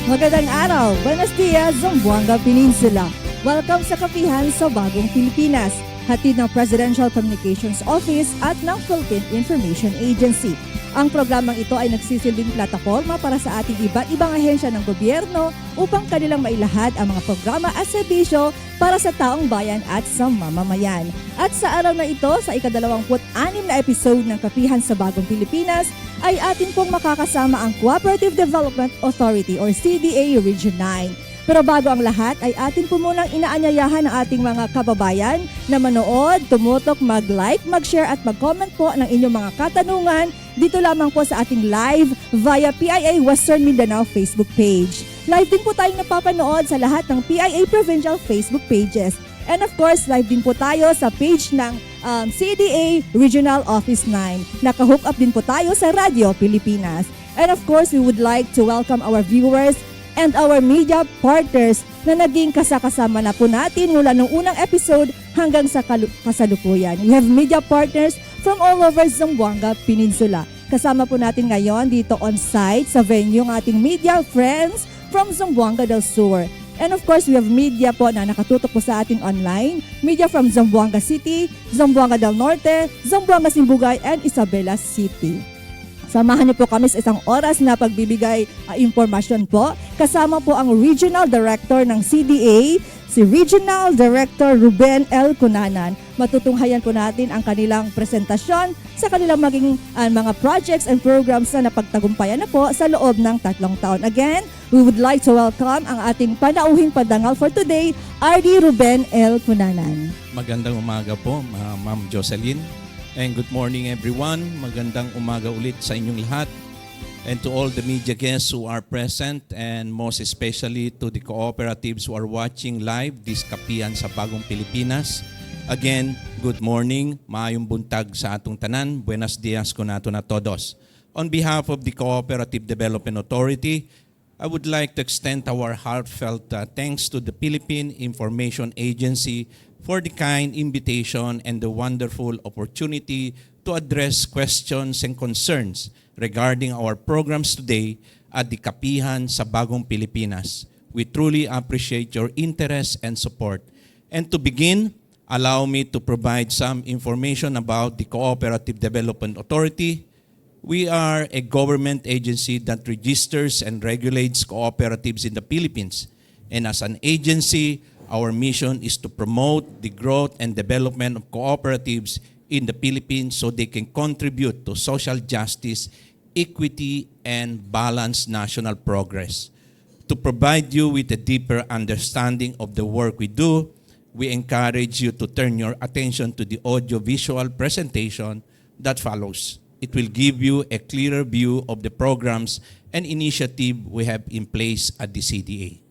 Magandang araw, buenos dias, Zamboanga Peninsula. Welcome sa Kapihan sa Bagong Pilipinas, hatid ng Presidential Communications Office at ng Philippine Information Agency. Ang programang ito ay nagsisilbing plataforma para sa ating iba't ibang ahensya ng gobyerno upang kanilang mailahad ang mga programa at serbisyo para sa taong bayan at sa mamamayan. At sa araw na ito, sa ika-26 na episode ng Kapihan sa Bagong Pilipinas, ay atin pong makakasama ang Cooperative Development Authority or CDA Region 9. Pero bago ang lahat ay atin po munang inaanyayahan ang ating mga kababayan na manood, tumutok, mag-like, mag-share at mag-comment po ng inyong mga katanungan dito lamang po sa ating live via PIA Western Mindanao Facebook page. Live din po tayong napapanood sa lahat ng PIA Provincial Facebook pages. And of course, live din po tayo sa page ng CDA Regional Office 9. Naka-hook up din po tayo sa Radio Pilipinas. And of course, we would like to welcome our viewers and our media partners na naging kasama na po natin mula nung unang episode hanggang sa kasalukuyan. We have media partners from all over Zamboanga Peninsula. Kasama po natin ngayon dito on site sa venue ng ating media friends from Zamboanga del Sur. And of course, we have media po na nakatutok po sa ating online. Media from Zamboanga City, Zamboanga del Norte, Zamboanga Simbugay, and Isabela City. Samahan niyo po kami sa isang oras na pagbibigay impormasyon po. Kasama po ang Regional Director ng CDA, si Regional Director Ruben L. Cunanan. Matutunghayan po natin ang kanilang presentasyon sa kanilang maging mga projects and programs na napagtagumpayan na po sa loob ng 3 taon. Again, we would like to welcome ang ating panauhing padangal for today, RD Ruben L. Cunanan. Magandang umaga po, Ma'am Jocelyn. And good morning everyone. Magandang umaga ulit sa inyong lahat. And to all the media guests who are present and most especially to the cooperatives who are watching live this Kapihan sa Bagong Pilipinas. Again, good morning. Maayong buntag sa atong tanan. Buenos dias ko nato na todos. On behalf of the Cooperative Development Authority, I would like to extend our heartfelt thanks to the Philippine Information Agency for the kind invitation and the wonderful opportunity to address questions and concerns regarding our programs today at the Kapihan sa Bagong Pilipinas. We truly appreciate your interest and support. And to begin, allow me to provide some information about the Cooperative Development Authority. We are a government agency that registers and regulates cooperatives in the Philippines. And as an agency, our mission is to promote the growth and development of cooperatives in the Philippines so they can contribute to social justice, equity, and balanced national progress. To provide you with a deeper understanding of the work we do, we encourage you to turn your attention to the audio-visual presentation that follows. It will give you a clearer view of the programs and initiative we have in place at the CDA.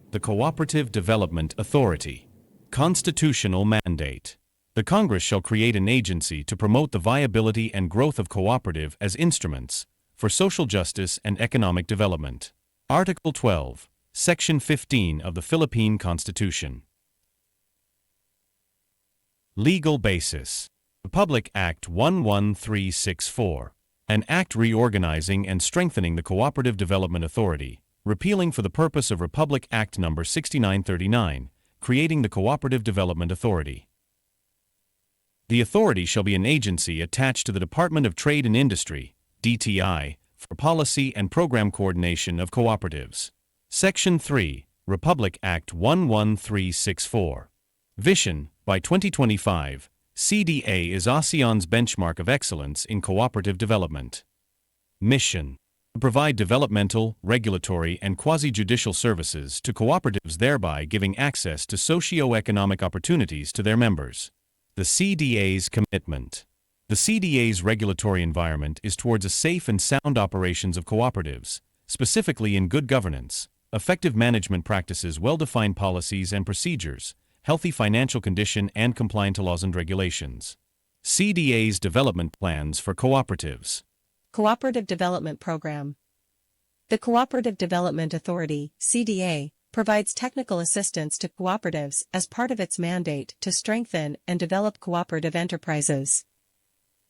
The Cooperative Development Authority. Constitutional mandate. The Congress shall create an agency to promote the viability and growth of cooperative as instruments for social justice and economic development. Article 12, Section 15 of the Philippine Constitution. Legal basis. Republic Act 11364, an act reorganizing and strengthening the Cooperative Development Authority, repealing for the purpose of Republic Act No. 6939, creating the Cooperative Development Authority. The authority shall be an agency attached to the Department of Trade and Industry, DTI, for policy and program coordination of cooperatives. Section 3, Republic Act 11364. Vision, by 2025, CDA is ASEAN's benchmark of excellence in cooperative development. Mission. To provide developmental, regulatory, and quasi-judicial services to cooperatives, thereby giving access to socio-economic opportunities to their members. The CDA's commitment. The CDA's regulatory environment is towards a safe and sound operations of cooperatives, specifically in good governance, effective management practices, well-defined policies and procedures, healthy financial condition, and compliant to laws and regulations. CDA's development plans for cooperatives. Cooperative Development Program. The Cooperative Development Authority, CDA, provides technical assistance to cooperatives as part of its mandate to strengthen and develop cooperative enterprises.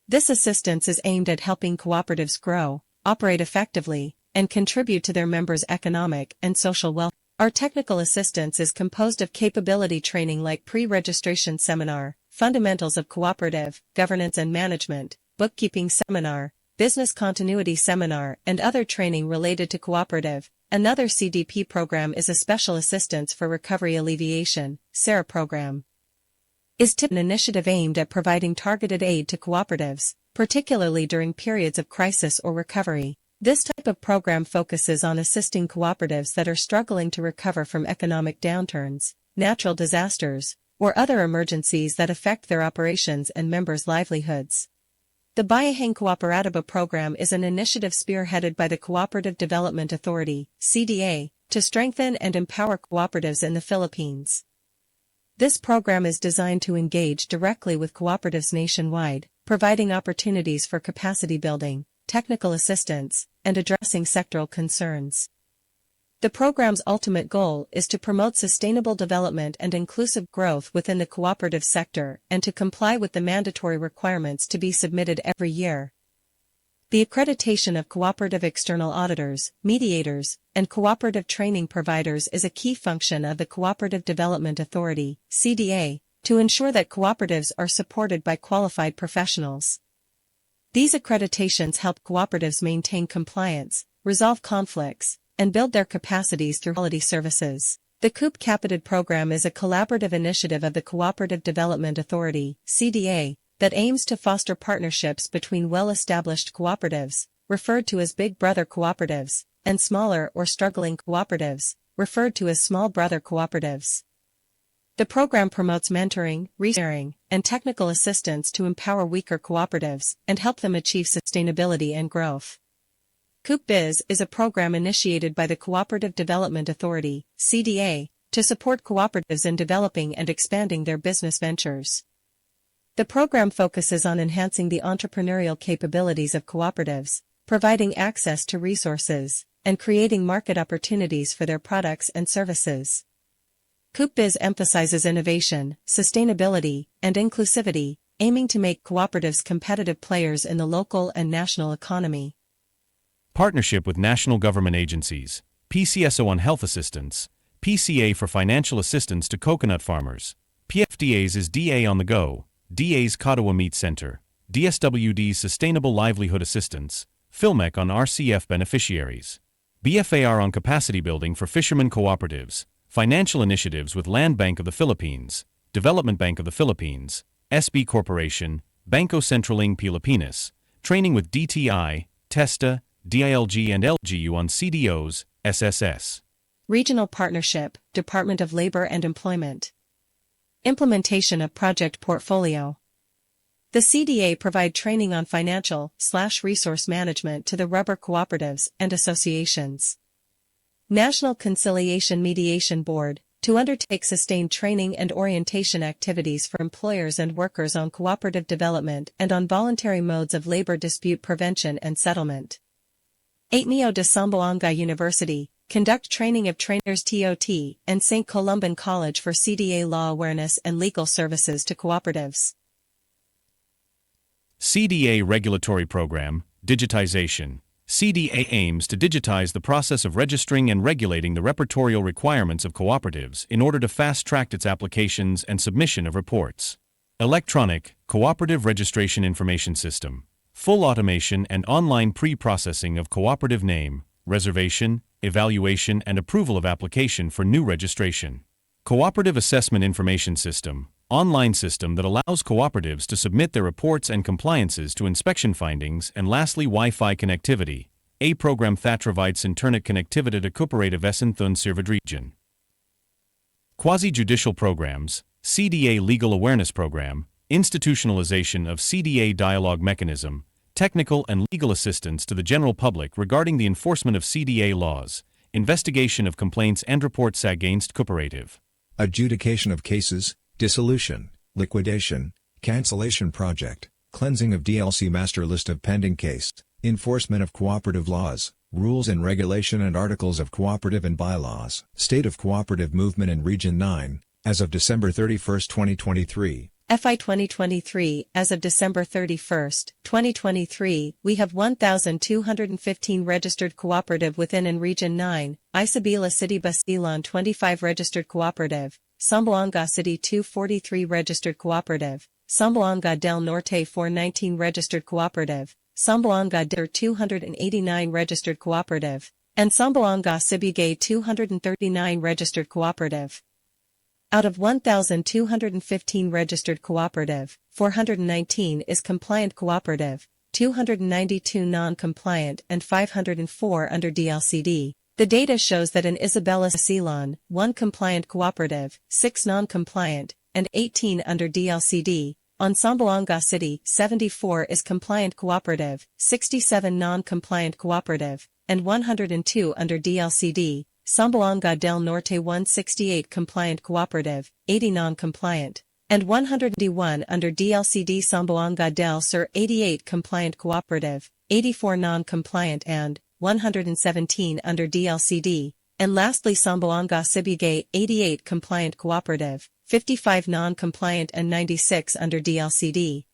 This assistance is aimed at helping cooperatives grow, operate effectively, and contribute to their members' economic and social welfare. Our technical assistance is composed of capability training like pre-registration seminar, fundamentals of cooperative, governance and management, bookkeeping seminar, business continuity seminar, and other training related to cooperative. Another CDP program is a Special Assistance for Recovery Alleviation, SARA program. Is an initiative aimed at providing targeted aid to cooperatives, particularly during periods of crisis or recovery. This type of program focuses on assisting cooperatives that are struggling to recover from economic downturns, natural disasters, or other emergencies that affect their operations and members' livelihoods. The Bayahang Cooperatiba program is an initiative spearheaded by the Cooperative Development Authority, CDA, to strengthen and empower cooperatives in the Philippines. This program is designed to engage directly with cooperatives nationwide, providing opportunities for capacity building, technical assistance, and addressing sectoral concerns. The program's ultimate goal is to promote sustainable development and inclusive growth within the cooperative sector and to comply with the mandatory requirements to be submitted every year. The accreditation of cooperative external auditors, mediators, and cooperative training providers is a key function of the Cooperative Development Authority, CDA, to ensure that cooperatives are supported by qualified professionals. These accreditations help cooperatives maintain compliance, resolve conflicts, and build their capacities through quality services. The COOP Capitid program is a collaborative initiative of the Cooperative Development Authority, CDA, that aims to foster partnerships between well-established cooperatives, referred to as Big Brother cooperatives, and smaller or struggling cooperatives, referred to as Small Brother cooperatives. The program promotes mentoring, resharing, and technical assistance to empower weaker cooperatives and help them achieve sustainability and growth. COOP Biz is a program initiated by the Cooperative Development Authority, CDA, to support cooperatives in developing and expanding their business ventures. The program focuses on enhancing the entrepreneurial capabilities of cooperatives, providing access to resources, and creating market opportunities for their products and services. COOP Biz emphasizes innovation, sustainability, and inclusivity, aiming to make cooperatives competitive players in the local and national economy. Partnership with national government agencies, PCSO on health assistance, PCA for financial assistance to coconut farmers, PFDA's is DA on the Go, DA's Katawa Meat Center, DSWD's Sustainable Livelihood Assistance, PhilMec on RCF beneficiaries, BFAR on capacity building for fishermen cooperatives, financial initiatives with Land Bank of the Philippines, Development Bank of the Philippines, SB Corporation, Banco Centraling Pilipinas, training with DTI, TESTA, DILG and LGU on CDOs, SSS. Regional Partnership, Department of Labor and Employment. Implementation of Project Portfolio. The CDA provide training on financial/resource management to the rubber cooperatives and associations. National Conciliation Mediation Board, to undertake sustained training and orientation activities for employers and workers on cooperative development and on voluntary modes of labor dispute prevention and settlement. Ateneo de Zamboanga University, conduct training of trainers TOT and St. Columban College for CDA law awareness and legal services to cooperatives. CDA Regulatory Program, Digitization. CDA aims to digitize the process of registering and regulating the repertorial requirements of cooperatives in order to fast-track its applications and submission of reports. Electronic, Cooperative Registration Information System. Full automation and online pre-processing of cooperative name, reservation, evaluation and approval of application for new registration. Cooperative Assessment Information System. Online system that allows cooperatives to submit their reports and compliances to inspection findings, and lastly Wi-Fi connectivity. A program that provides internet connectivity to cooperatives thun served region. Quasi-judicial programs, CDA Legal Awareness Program, institutionalization of CDA dialogue mechanism, technical and legal assistance to the general public regarding the enforcement of CDA laws, investigation of complaints and reports against cooperative. Adjudication of cases, dissolution, liquidation, cancellation project, cleansing of DLC master list of pending case, enforcement of cooperative laws, rules and regulation and articles of cooperative and bylaws. State of cooperative movement in Region 9, as of December 31, 2023, FY 2023, as of December 31, 2023, we have 1,215 registered cooperative within and Region 9, Isabela City Basilan 25 registered cooperative, Zamboanga City 243 registered cooperative, Zamboanga del Norte 419 registered cooperative, Zamboanga del 289 registered cooperative, and Zamboanga Sibugay 239 registered cooperative. Out of 1,215 registered cooperative, 419 is compliant cooperative, 292 non-compliant and 504 under DLCD. The data shows that in Isabela Basilan, 1 compliant cooperative, 6 non-compliant, and 18 under DLCD. On Zamboanga City, 74 is compliant cooperative, 67 non-compliant cooperative, and 102 under DLCD. Zamboanga del Norte 168 compliant cooperative, 80 non-compliant, and 101 under DLCD. Zamboanga del Sur 88 compliant cooperative, 84 non-compliant and 117 under DLCD, and lastly Zamboanga Sibugay 88 compliant cooperative, 55 non-compliant and 96 under DLCD.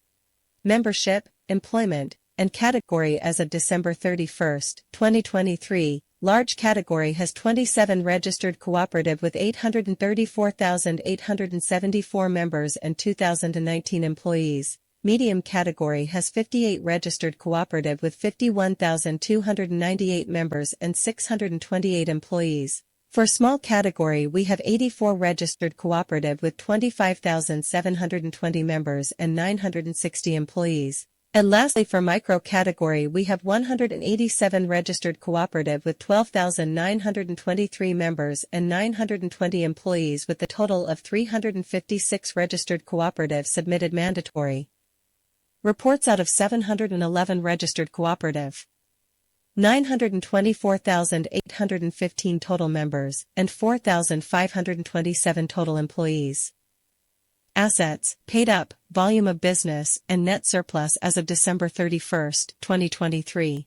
Membership, employment, and category as of December 31, 2023. Large category has 27 registered cooperative with 834,874 members and 2,019 employees. Medium category has 58 registered cooperative with 51,298 members and 628 employees. For small category we have 84 registered cooperative with 25,720 members and 960 employees. And lastly for micro category we have 187 registered cooperative with 12,923 members and 920 employees with a total of 356 registered cooperative submitted mandatory reports out of 711 registered cooperative. 924,815 total members and 4,527 total employees. Assets, paid up, volume of business, and net surplus as of December 31, 2023.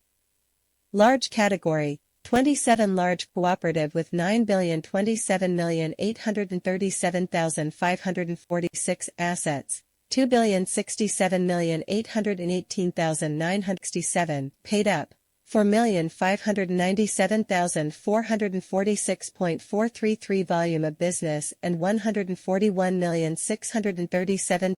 Large category, 27 large cooperative with 9,027,837,546 assets, 2,067,818,967 paid up, 4,597,446.433 volume of business and 141,637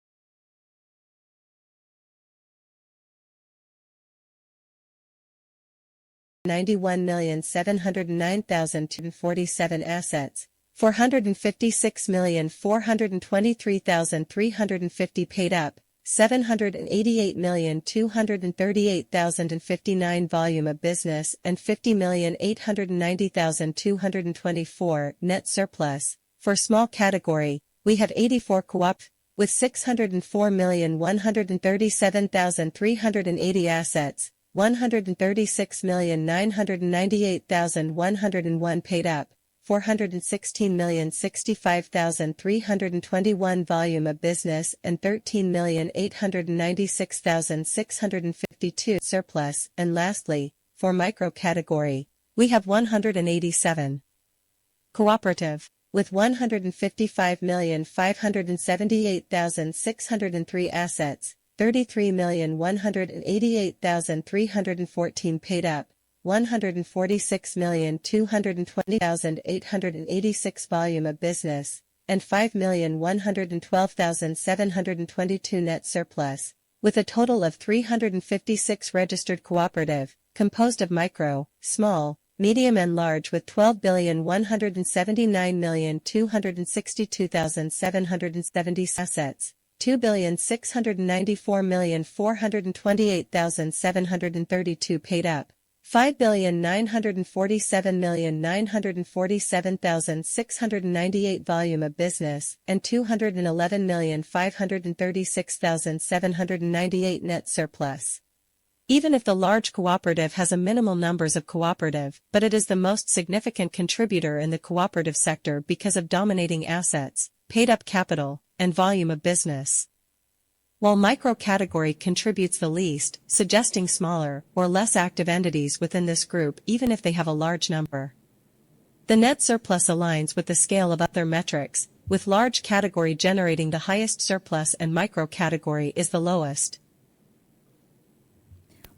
91,709,247 assets, 456,423,350 paid up, 788,238,059 volume of business and 50,890,224 net surplus. For small category, we have 84 co-op with 604,137,380 assets, 136,998,101 paid up, 416,065,321 volume of business and 13,896,652 surplus. And lastly, for micro category, we have 187 cooperative with 155,578,603 assets, 33,188,314 paid up, 146,220,886 volume of business, and 5,112,722 net surplus, with a total of 356 registered cooperative, composed of micro, small, medium and large with 12,179,262,770 assets, 2,694,428,732 paid up, 5,947,947,698 volume of business, and 211,536,798 net surplus. Even if the large cooperative has a minimal numbers of cooperative, but it is the most significant contributor in the cooperative sector because of dominating assets, paid-up capital, and volume of business. While micro category contributes the least, suggesting smaller or less active entities within this group even if they have a large number. The net surplus aligns with the scale of other metrics, with large category generating the highest surplus and micro category is the lowest.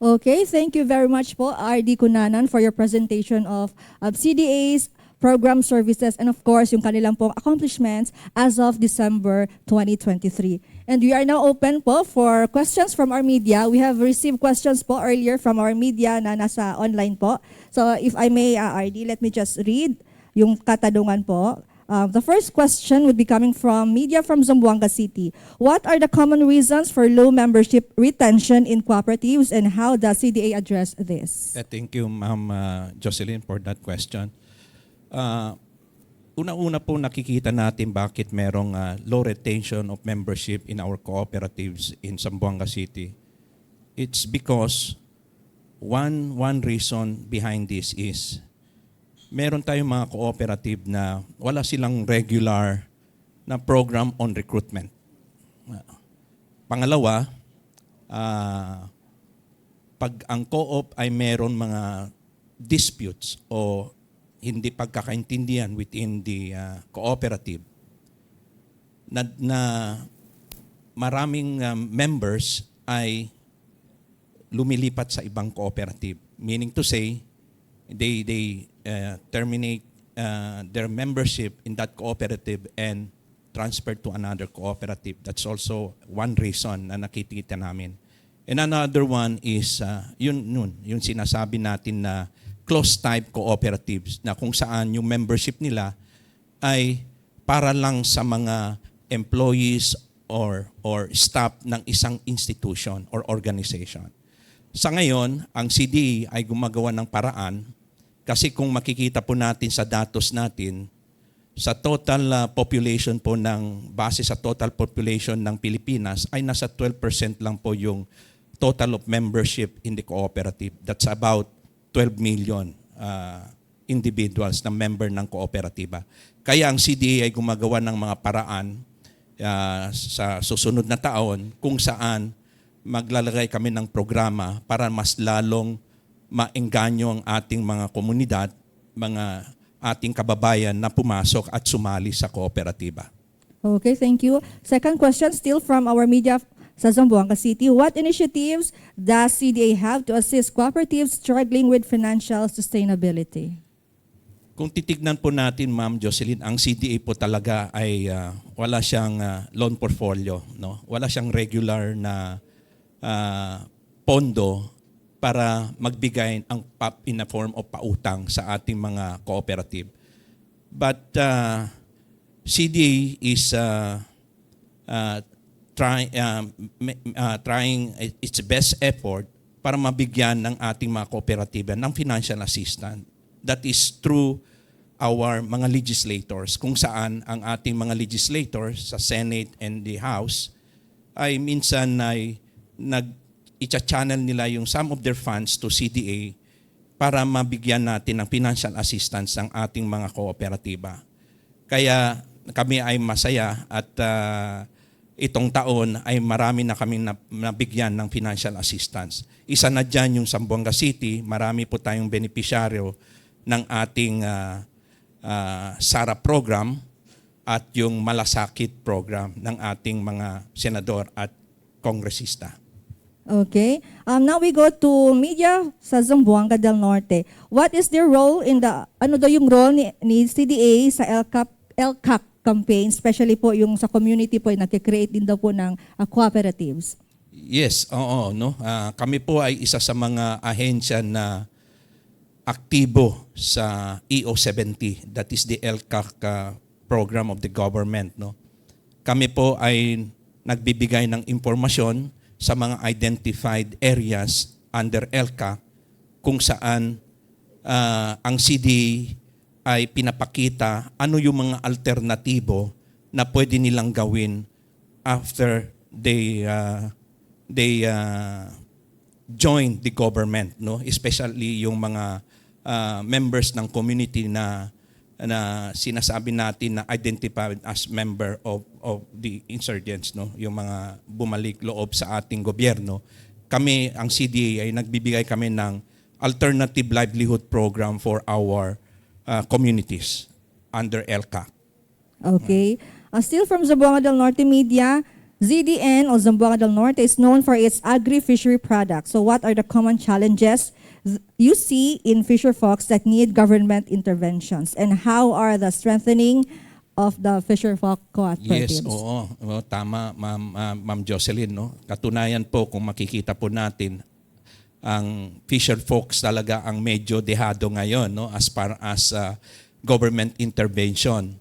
Okay, thank you very much po, RD Cunanan, for your presentation of CDA's program services and of course yung kanilang pong accomplishments as of December 2023. And we are now open po for questions from our media. We have received questions po earlier from our media na nasa online po. So if I may, RD, let me just read yung katanungan po. The first question would be coming from media from Zamboanga City. What are the common reasons for low membership retention in cooperatives and how does CDA address this? Thank you, Ma'am Jocelyn, for that question. Una-una po nakikita natin bakit merong low retention of membership in our cooperatives in Zamboanga City. It's because one reason behind this is meron tayong mga cooperative na wala silang regular na program on recruitment. Pangalawa, pag ang co-op ay meron mga disputes o hindi pagkakaintindihan within the cooperative na maraming members ay lumilipat sa ibang cooperative. Meaning to say, they terminate their membership in that cooperative and transfer to another cooperative. That's also one reason na nakikita namin. And another one is yung sinasabi natin na close type cooperatives na kung saan yung membership nila ay para lang sa mga employees or staff ng isang institution or organization. Sa ngayon, ang CDA ay gumagawa ng paraan kasi kung makikita po natin sa datos natin, sa total population po base sa total population ng Pilipinas ay nasa 12% lang po yung total of membership in the cooperative. That's about 12 million individuals na member ng kooperatiba. Kaya ang CDA ay gumagawa ng mga paraan sa susunod na taon kung saan maglalagay kami ng programa para mas lalong maengganyo ang ating mga komunidad, mga ating kababayan na pumasok at sumali sa kooperatiba. Okay, thank you. Second question still from our media sa Zamboanga City. What initiatives does CDA have to assist cooperatives struggling with financial sustainability? Kung titignan po natin, Ma'am Jocelyn, ang CDA po talaga ay wala siyang loan portfolio, no? Wala siyang regular na pondo para magbigay ang in a form of pautang sa ating mga cooperative. But CDA is trying its best effort para mabigyan ng ating mga kooperatiba ng financial assistance. That is through our mga legislators, kung saan ang ating mga legislators sa Senate and the House ay minsan ay i-channel nila yung some of their funds to CDA para mabigyan natin ng financial assistance ang ating mga kooperatiba. Kaya kami ay masaya at itong taon ay marami na kami nabigyan ng financial assistance. Isa na dyan yung Zamboanga City, marami po tayong benepisyaryo ng ating SARA program at yung Malasakit program ng ating mga senador at kongresista. Okay. Now we go to media sa Zamboanga del Norte. What is their role in the, ano daw yung role ni CDA sa LCAC campaign, especially po yung sa community po, nagkikreate din daw po ng cooperatives? Yes, oo. No? Kami po ay isa sa mga ahensya na aktibo sa EO70, that is the LCAC program of the government. No? Kami po ay nagbibigay ng impormasyon sa mga identified areas under LCAC kung saan ang CDA ay pinapakita ano yung mga alternatibo na pwede nilang gawin after they join the government, no? Especially yung mga members ng community na sinasabi natin na identified as member of the insurgents, no? Yung mga bumalik loob sa ating gobyerno. Kami, ang CDA, ay nagbibigay kami ng alternative livelihood program for our communities under LCAC. Okay. Still from Zamboanga del Norte Media, ZDN or Zamboanga del Norte is known for its agri-fishery products. So what are the common challenges you see in fisher folks that need government interventions? And how are the strengthening of the fisher folk cooperatives? Yes, oo. Oo, tama, Ma'am Jocelyn. No? Katunayan po, kung makikita po natin, ang fisher folks talaga ang medyo dehado ngayon, no? As far as government intervention.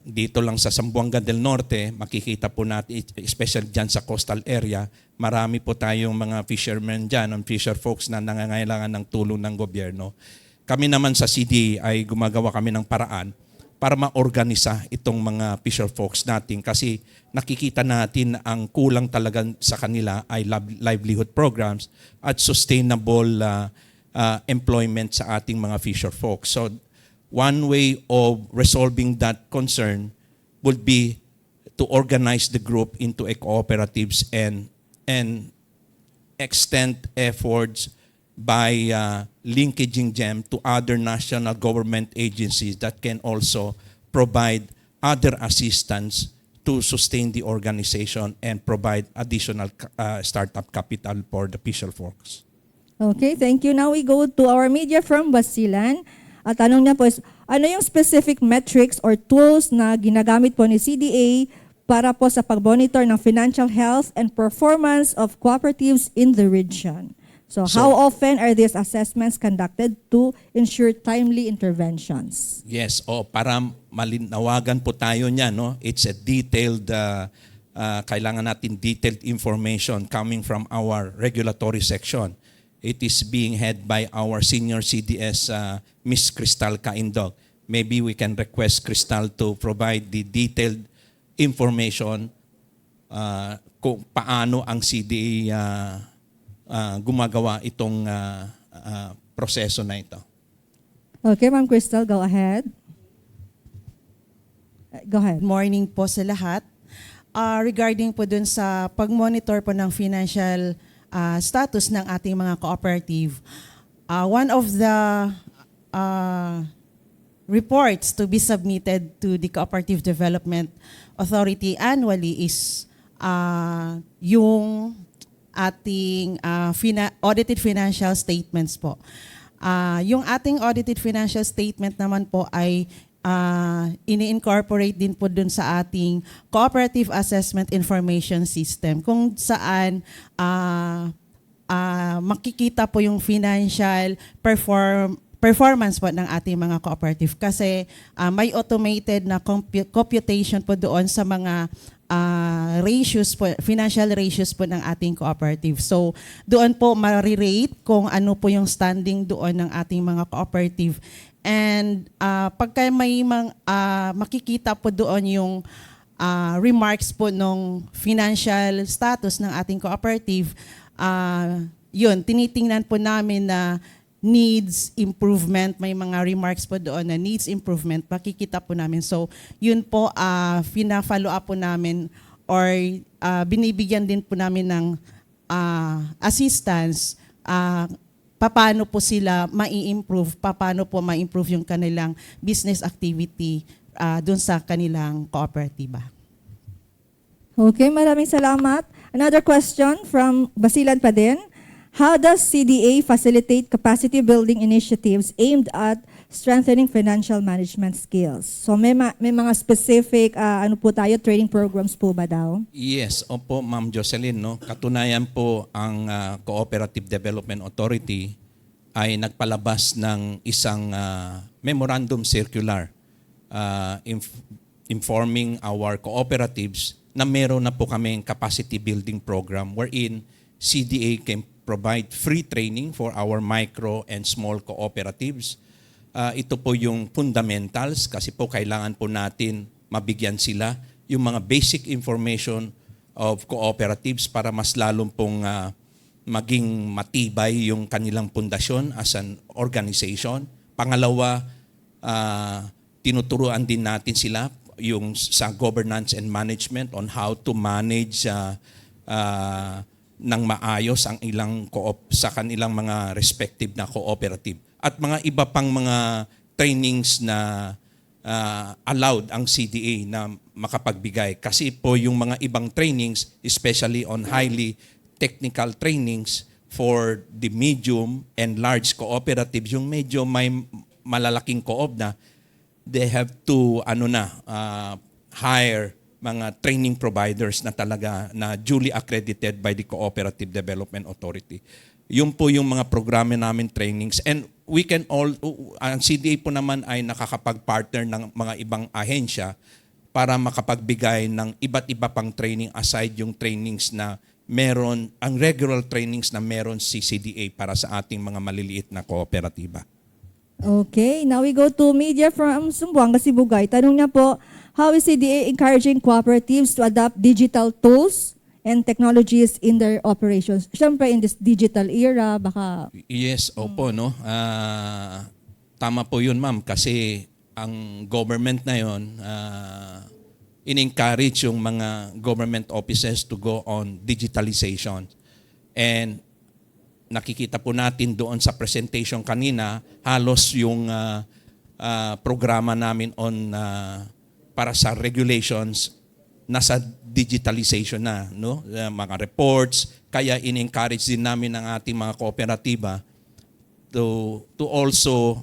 Dito lang sa Zamboanga del Norte, makikita po natin, especially dyan sa coastal area, marami po tayong mga fishermen dyan, ang fisher folks na nangangailangan ng tulong ng gobyerno. Kami naman sa CD ay gumagawa kami ng paraan para maorganisa itong mga fisher folks natin kasi nakikita natin ang kulang talaga sa kanila ay livelihood programs at sustainable employment sa ating mga fisher folks. So one way of resolving that concern would be to organize the group into a cooperatives and extend efforts by linkaging them to other national government agencies that can also provide other assistance to sustain the organization and provide additional startup capital for the fisher folks. Okay, thank you. Now we go to our media from Basilan. At tanong niya po is, ano yung specific metrics or tools na ginagamit po ni CDA para po sa pag-monitor ng financial health and performance of cooperatives in the region? So how often are these assessments conducted to ensure timely interventions? Yes, para malinawagan po tayo niya, no? It's a detailed, kailangan natin detailed information coming from our regulatory section. It is being head by our senior CDS, Miss Cristal Caindog. Maybe we can request Cristal to provide the detailed information kung paano ang CDA gumagawa itong proseso na ito. Okay, Ma'am Crystal, go ahead. Go ahead. Good morning po sa lahat. Regarding po dun sa pag-monitor po ng financial status ng ating mga cooperative, one of the reports to be submitted to the Cooperative Development Authority annually is yung ating audited financial statements po. Yung ating audited financial statement naman po ay ini-incorporate din po dun sa ating Cooperative Assessment Information System kung saan makikita po yung financial performance po ng ating mga cooperative kasi may automated na computation po doon sa mga ratios po, financial ratios po ng ating cooperative. So doon po ma-rate kung ano po yung standing doon ng ating mga cooperative. And pagka may makikita po doon yung remarks po ng financial status ng ating cooperative, yun, tinitingnan po namin na needs improvement, may mga remarks po doon na needs improvement, makikita po namin. So, yun po, fina-follow up po namin or binibigyan din po namin ng assistance, paano po sila mai-improve, paano po ma-improve yung kanilang business activity doon sa kanilang kooperatiba. Okay, maraming salamat. Another question from Basilan pa din. How does CDA facilitate capacity building initiatives aimed at strengthening financial management skills? So may mga specific training programs po ba daw? Yes, opo Ma'am Jocelyn, no. Katunayan po ang Cooperative Development Authority ay nagpalabas ng isang memorandum circular informing our cooperatives na meron na po kaming capacity building program wherein CDA can provide free training for our micro and small cooperatives. Ito po yung fundamentals kasi po kailangan po natin mabigyan sila yung mga basic information of cooperatives para mas lalong pong maging matibay yung kanilang pundasyon as an organization. Pangalawa, tinuturuan din natin sila yung sa governance and management on how to manage ng maayos ang ilang sa kanilang mga respective na cooperative. At mga iba pang mga trainings na allowed ang CDA na makapagbigay. Kasi po yung mga ibang trainings, especially on highly technical trainings for the medium and large cooperatives, yung medyo may malalaking co-op na, they have to hire mga training providers na talaga na duly accredited by the Cooperative Development Authority. Yun po yung mga programa namin trainings, and we can ang CDA po naman ay nakakapag-partner ng mga ibang ahensya para makapagbigay ng iba't iba pang training aside yung trainings na meron, ang regular trainings na meron si CDA para sa ating mga maliliit na kooperatiba. Okay, now we go to media from Zamboanga, Sibugay. Tanong niya po, how is CDA encouraging cooperatives to adopt digital tools and technologies in their operations? Siyempre, in this digital era, baka... Yes, opo, no? Tama po yun, ma'am, kasi ang government na yun, in-encourage yung mga government offices to go on digitalization. And nakikita po natin doon sa presentation kanina, halos yung programa namin on para sa regulations nasa digitalization na, no? Mga reports, kaya in-encourage din namin ang ating mga kooperatiba to also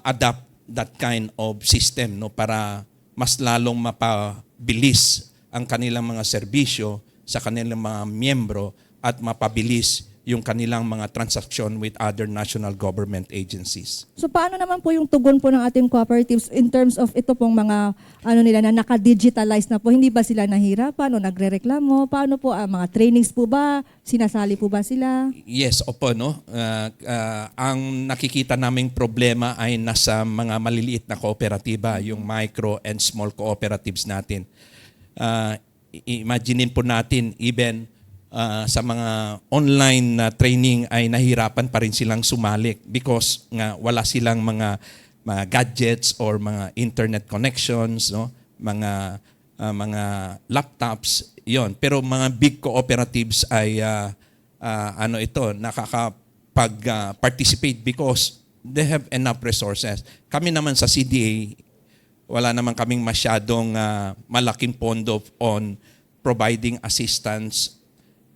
adapt that kind of system, no, para mas lalong mapabilis ang kanilang mga serbisyo sa kanilang mga miyembro at mapabilis yung kanilang mga transaction with other national government agencies. So paano naman po yung tugon po ng ating cooperatives in terms of ito pong mga nila na naka-digitalize na po? Hindi ba sila nahirapan o nagrereklamo? Paano po mga trainings po ba? Sinasali po ba sila? Yes, opo, no. Ang nakikita naming problema ay nasa mga maliliit na kooperatiba, yung micro and small cooperatives natin. Imaginein po natin even sa mga online na training ay nahirapan pa rin silang sumali because nga wala silang mga gadgets or mga internet connections, no, mga laptops, yon. Pero mga big cooperatives ay nakakapag-participate because they have enough resources. Kami naman sa CDA, wala naman kaming masyadong malaking pondo on providing assistance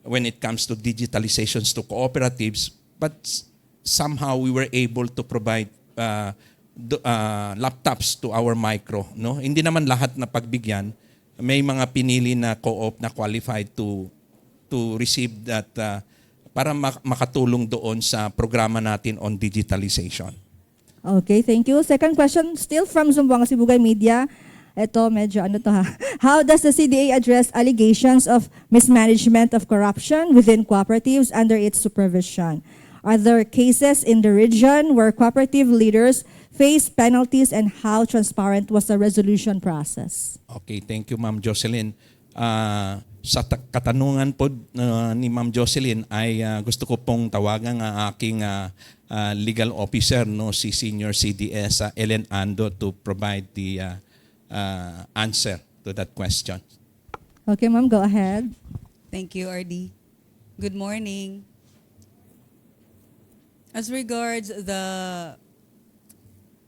when it comes to digitalizations to cooperatives, but somehow we were able to provide laptops to our micro, no? Hindi naman lahat na pagbigyan, may mga pinili na co-op na qualified to receive that para makatulong doon sa programa natin on digitalization. Okay, thank you. Second question, still from Zamboanga Sibugay Media. Ito, medyo How does the CDA address allegations of mismanagement of corruption within cooperatives under its supervision? Are there cases in the region where cooperative leaders face penalties, and how transparent was the resolution process? Okay, thank you, Ma'am Jocelyn. Sa katanungan po ni Ma'am Jocelyn ay gusto ko pong tawagan ang aking legal officer, no, si Senior CDS Ellen Ando, to provide the answer to that question. Okay, ma'am, go ahead. Thank you, RD. Good morning. As regards the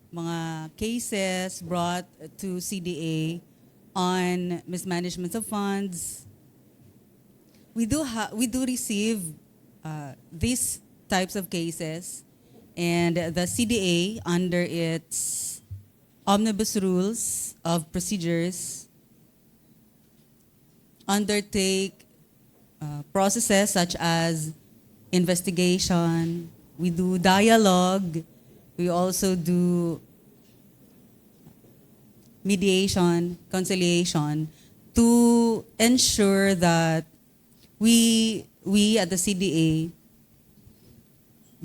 mga cases brought to CDA on mismanagement of funds, we do receive these types of cases, and the CDA, under its omnibus rules of procedures, undertake processes such as investigation. We do dialogue. We also do mediation, conciliation, to ensure that we at the CDA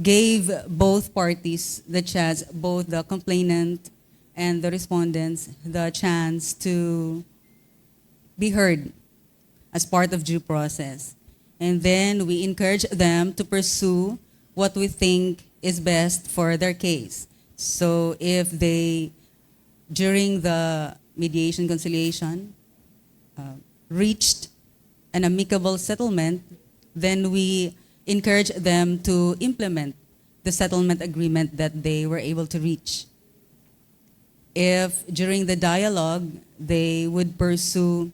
gave both parties the chance, both the complainant and the respondents, the chance to be heard as part of due process. And then we encourage them to pursue what we think is best for their case. So if they, during the mediation conciliation, reached an amicable settlement, then we encourage them to implement the settlement agreement that they were able to reach. if during the dialogue they would pursue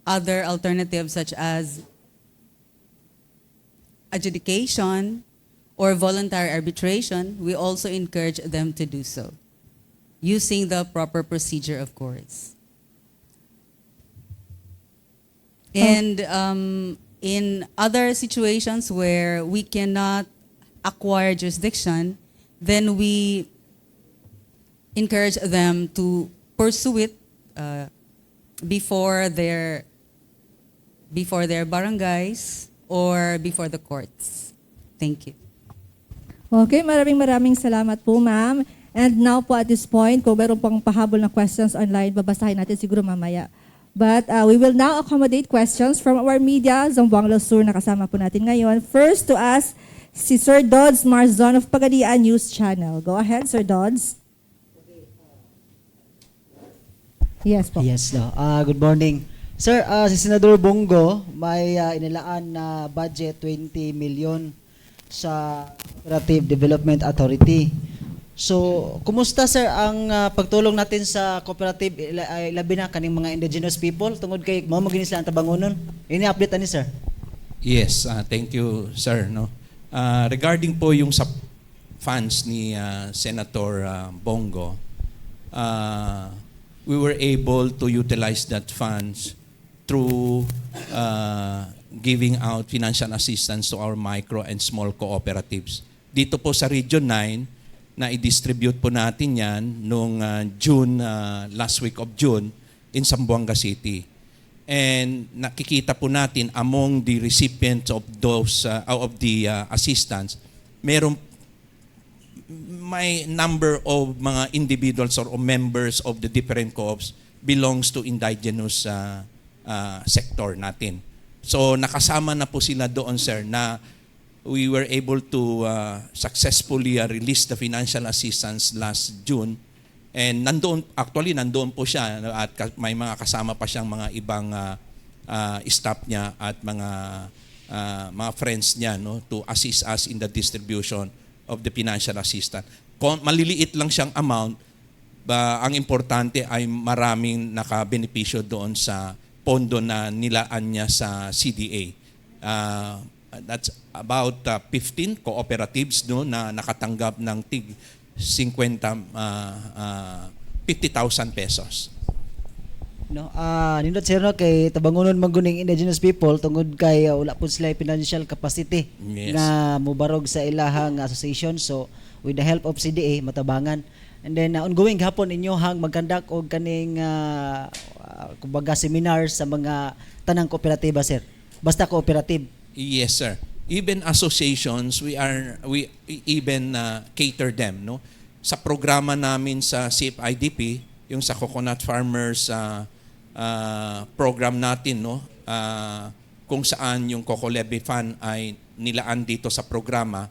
other alternatives such as adjudication or voluntary arbitration, we also encourage them to do so, using the proper procedure, of course. And in other situations where we cannot acquire jurisdiction, then we encourage them to pursue it before their barangays or before the courts. Thank you. Okay, maraming salamat po, ma'am. And now po at this point, kung meron pang pahabol na questions online, babasahin natin siguro mamaya. But we will now accommodate questions from our media, Zamboanga del Sur, na kasama po natin ngayon. First to ask, si Sir Dodds Marzon of Pagadian News Channel. Go ahead, Sir Dodds. Yes po. Yes, no. Good morning. Sir, si Senador Bongo may inilaan na budget 20 million sa Cooperative Development Authority. So, kumusta sir ang pagtulong natin sa cooperative labi na kaning mga indigenous people tungod kay mao maginis lang tabangonon? Ini-update ani sir? Yes, thank you, sir. No? Regarding po yung sa funds ni Senator Bongo, we were able to utilize that funds through giving out financial assistance to our micro and small cooperatives. Dito po sa Region 9, na i-distribute po natin yan noong June, last week of June in Zamboanga City. And nakikita po natin among the recipients of those of the assistance, may number of mga individuals or members of the different co-ops belongs to indigenous sector natin. So nakasama na po sila doon, sir, na we were able to successfully release the financial assistance last June. And nandoon po siya at may mga kasama pa siyang mga ibang staff niya at mga friends niya, no, to assist us in the distribution of the financial assistance. Maliliit lang siyang amount, ang importante ay maraming nakabenepisyo doon sa pondo na nilaan niya sa CDA. That's about 15 cooperatives, no, na nakatanggap ng tig 50,000 pesos. No, nindot sir no kay tabangonon mangguning indigenous people tungod kay wala pud sila financial capacity. Yes. Na mobarog sa ilahang association, so with the help of CDA matabangan. And then ongoing gahapon inyo hang magkandak og kaning kumbaga seminars sa mga tanang kooperatiba sir. Basta cooperative. Yes, sir. Even associations, we even cater them, no? Sa programa namin sa CFIDP, yung sa Coconut Farmers program natin, no? Kung saan yung Coco Levy Fund ay nilaan dito sa programa,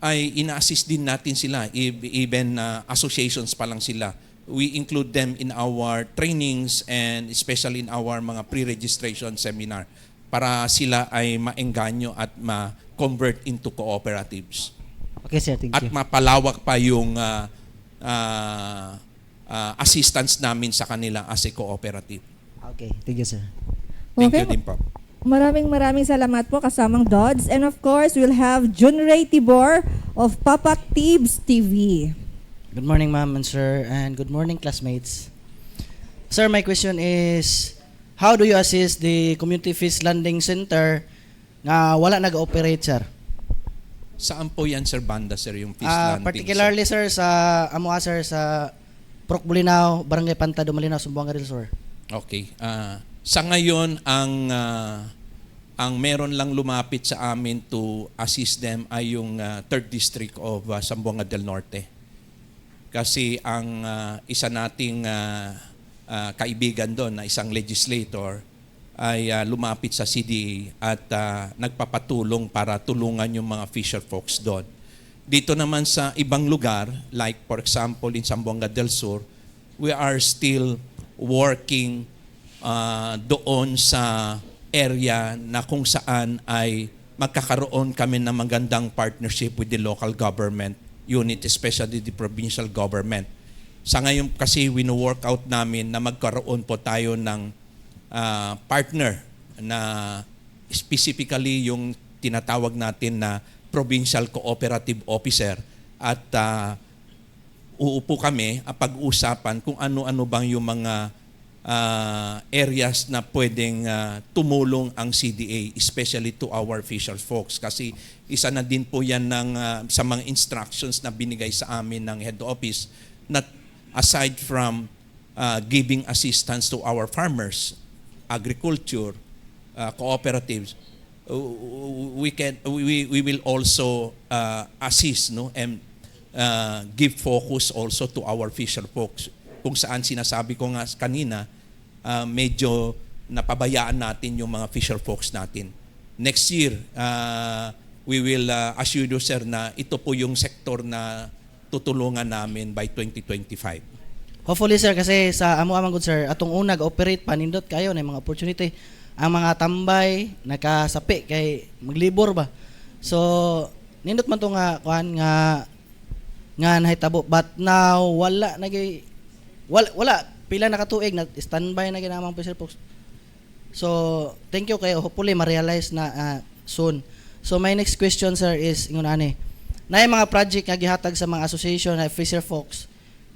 ay ina-assist din natin sila, even associations pa lang sila. We include them in our trainings and especially in our mga pre-registration seminar para sila ay maengganyo at ma-convert into cooperatives. Okay sir, thank At you. mapalawak pa yung assistance namin sa kanila as a cooperative. Okay, thank you sir. Thank Okay. you din po. Maraming salamat po kasamang Dodds. And of course, we'll have Jun Ray Tibor of Papa Tibs TV. Good morning, ma'am and sir, and good morning, classmates. Sir, my question is, how do you assist the Community Fish Landing Center na wala nag-operate, sir? Saan po yan, Sir Banda, sir, yung fish landing? Particularly, sir, sa sir, sa Proc Bulinaw, Barangay Pantado, Malinaw, Zamboanga del Sur. Okay. Sa ngayon, ang meron lang lumapit sa amin to assist them ay yung 3rd District of Zamboanga del Norte. Kasi ang isa nating kaibigan doon na isang legislator ay lumapit sa CDA at nagpapatulong para tulungan yung mga fisher folks doon. Dito naman sa ibang lugar, like for example in Zamboanga del Sur, we are still working doon sa area na kung saan ay magkakaroon kami ng magandang partnership with the local government unit, especially the provincial government. Sa ngayon kasi wino-work out namin na magkaroon po tayo ng partner na specifically yung tinatawag natin na Provincial Cooperative Officer at uupo kami pag-usapan kung ano-ano bang yung mga areas na pwedeng tumulong ang CDA, especially to our fisher folks. Kasi isa na din po yan sa mga instructions na binigay sa amin ng head office na aside from giving assistance to our farmers, agriculture, cooperatives, we will also assist, no, and give focus also to our fisher folks. Kung saan sinasabi ko nga kanina, medyo napabayaan natin yung mga fisher folks natin. Next year, we will assure you, sir, na ito po yung sektor na tutulungan namin by 2025. Hopefully sir, kasi sa amo amang good sir, atong unag operate panindot kayo na mga opportunity. Ang mga tambay nakasapi kay maglibor ba. So nindot man to nga kuan nga nahitabo, but now wala pila na katuig na standby na ginamang fisher folks. So thank you kayo, hopefully ma-realize na soon. So my next question sir is ingon ani. Naay mga project nga gihatag sa mga association na fisher folks,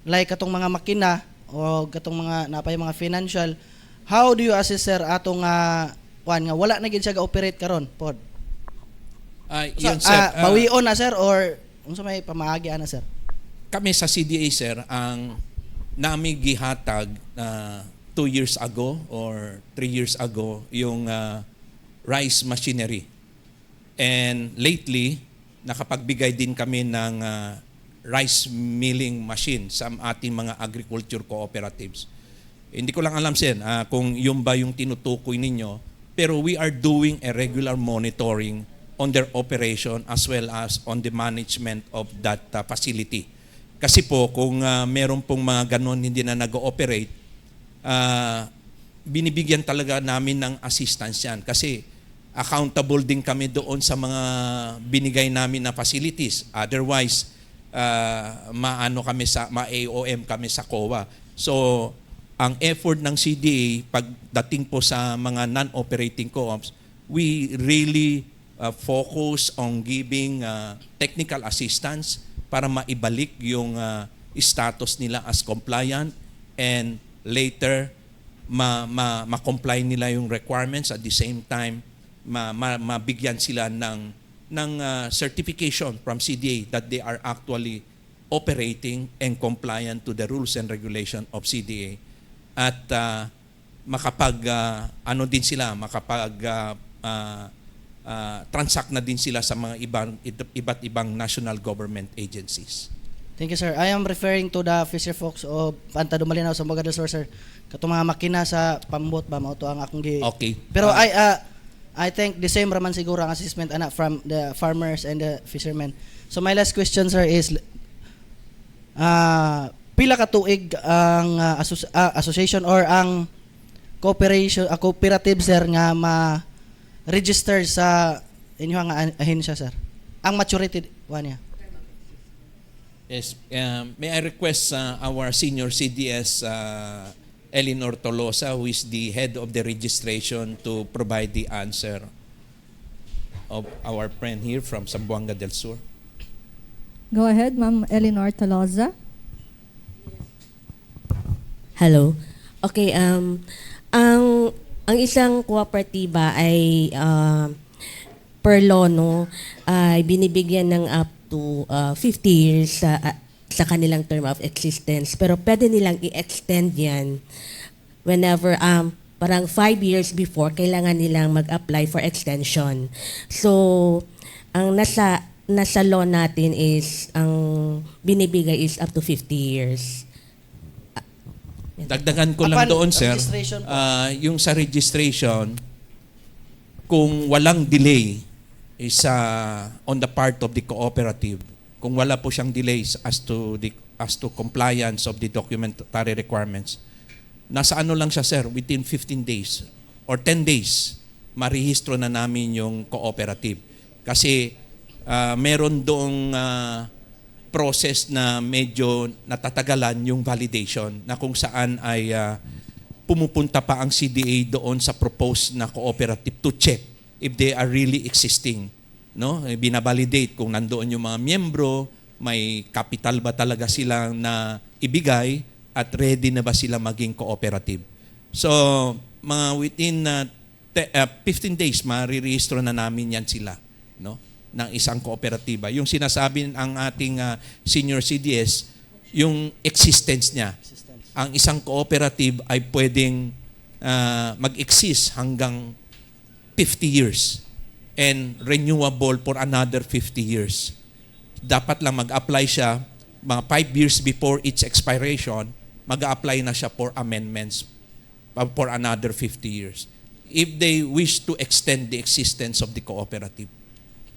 like katong mga makina o katong mga napay mga financial, how do you assess sir atong kuan nga wala na gid siya ga-operate karon pod? Yun, sir, bawion na sir or unsa may pamaagi ana sir? Kami sa CDA, sir, ang nami gihatag 2 years ago or 3 years ago yung rice machinery. And lately, nakapagbigay din kami ng rice milling machine sa ating mga agriculture cooperatives. Hindi ko lang alam, sir, kung yun ba yung tinutukoy ninyo, pero we are doing a regular monitoring on their operation as well as on the management of that facility. Kasi po, kung meron pong mga ganon hindi na nag-ooperate, binibigyan talaga namin ng assistance yan. Kasi accountable din kami doon sa mga binigay namin na facilities. Otherwise, ma-AOM kami sa COA. So, ang effort ng CDA pagdating po sa mga non-operating co-ops, we really focus on giving technical assistance para maibalik yung status nila as compliant and later ma-comply nila yung requirements, at the same time mabigyan sila ng certification from CDA that they are actually operating and compliant to the rules and regulation of CDA, at transact na din sila sa mga iba't ibang national government agencies. Thank you sir. I am referring to the fisher folks o Panta Dumalinaw sa Mogador sir. Katong mga makina sa pambot ba mao to ang akong Okay. Pero I think the same raman siguro ang assessment ana from the farmers and the fishermen. So my last question sir is pila ka tuig ang association or ang cooperative sir nga ma-register sa inyong ahensya sir? Ang maturity niya. Yes, may I request our senior CDS Elinor Tolosa, who is the head of the registration, to provide the answer of our friend here from Zamboanga del Sur. Go ahead, Ma'am Elinor Tolosa. Hello. Okay, ang isang kooperatiba ay per law, no, ay binibigyan ng up to 50 years sa kanilang term of existence, pero pwede nilang i-extend yan whenever parang 5 years before kailangan nilang mag-apply for extension. So ang nasa law natin is ang binibigay is up to 50 years. Dagdagan ko lang doon, sir, yung sa registration, kung walang delay is on the part of the cooperative, kung wala po siyang delays as to compliance of the documentary requirements, nasa ano lang siya, sir, within 15 days or 10 days, marehistro na namin yung cooperative. Kasi meron doong process na medyo natatagalan yung validation na kung saan ay pumupunta pa ang CDA doon sa proposed na cooperative to check if they are really existing. No? Binabalidate kung nandoon yung mga miyembro, may capital ba talaga sila na ibigay at ready na ba sila maging cooperative. So, mga within 15 days, marirehistro na namin yan sila, no? Ng isang kooperatiba. Yung sinasabi ang ating senior CDS, yung existence niya. Ang isang cooperative ay pwedeng mag-exist hanggang 50 years and renewable for another 50 years. Dapat lang mag-apply siya mga 5 years before its expiration, mag-apply na siya for amendments for another 50 years. If they wish to extend the existence of the cooperative.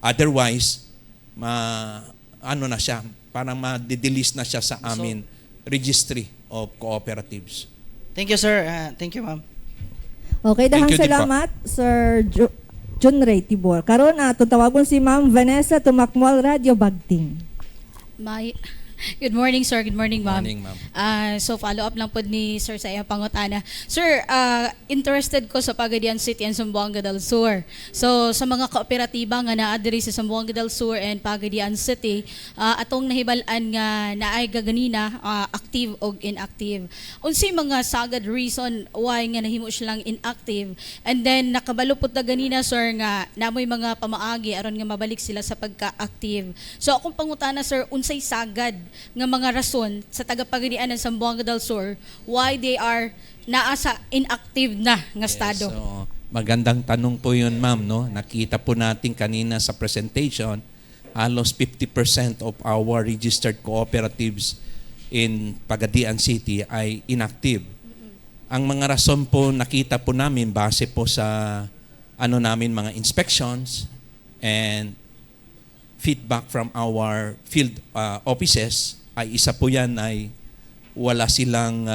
Otherwise, ano na siya, parang ma-delist na siya sa amin registry of cooperatives. Thank you, sir. Thank you, ma'am. Okay, dahang Thank you, salamat, Sir John Ray Tibor. Karon tutawagon si Ma'am Vanessa Tumakmual, Radio Bagting. Good morning, sir. Good morning, ma'am. Morning, ma'am. So follow up lang po ni sir sa iyang pangutana. Sir, interested ko sa Pagadian City and Zamboanga del Sur. So sa mga kooperatiba nga naa diri sa Zamboanga del Sur and Pagadian City, atong nahibal-an nga naay gaganina active o inactive. Unsay mga sagad reason why nga nahimo silang inactive? And then nakabalo pud ta ganina, sir, nga namoy mga pamaagi aron nga mabalik sila sa pagka-active. So akong pangutana, sir, unsay sagad nga mga rason sa tagapagadian ng Zamboanga del Sur why they are naa sa inactive na nga estado? So, magandang tanong po yun, ma'am. No? Nakita po natin kanina sa presentation, halos 50% of our registered cooperatives in Pagadian City ay inactive. Ang mga rason po nakita po namin base po sa namin mga inspections and feedback from our field offices ay isa po yan ay wala silang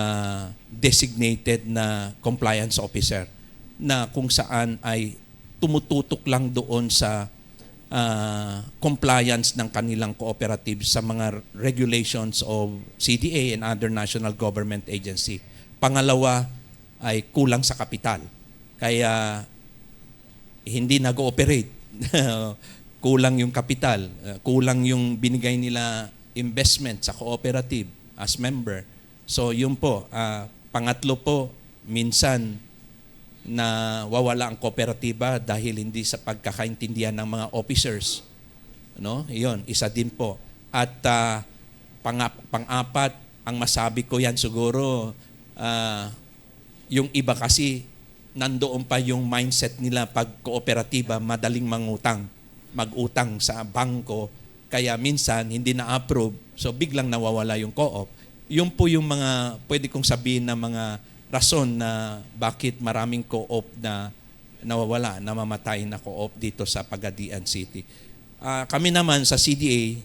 designated na compliance officer na kung saan ay tumututok lang doon sa compliance ng kanilang cooperative sa mga regulations of CDA and other national government agency. Pangalawa ay kulang sa kapital. Kaya hindi nag-ooperate. Kulang yung kapital, kulang yung binigay nila investment sa cooperative as member. So yun po. Pangatlo po, minsan na wawala ang kooperatiba dahil hindi sa pagkakaintindihan ng mga officers. No? Iyon, isa din po. At pang-apat, ang masabi ko yan siguro, yung iba kasi nandoon pa yung mindset nila pag kooperatiba, madaling mag-utang sa bangko, kaya minsan hindi na-approve, so biglang nawawala yung co-op. Yun po yung mga pwede kong sabihin na mga rason na bakit maraming co-op na nawawala, namamatay na co-op dito sa Pagadian City. Kami naman sa CDA,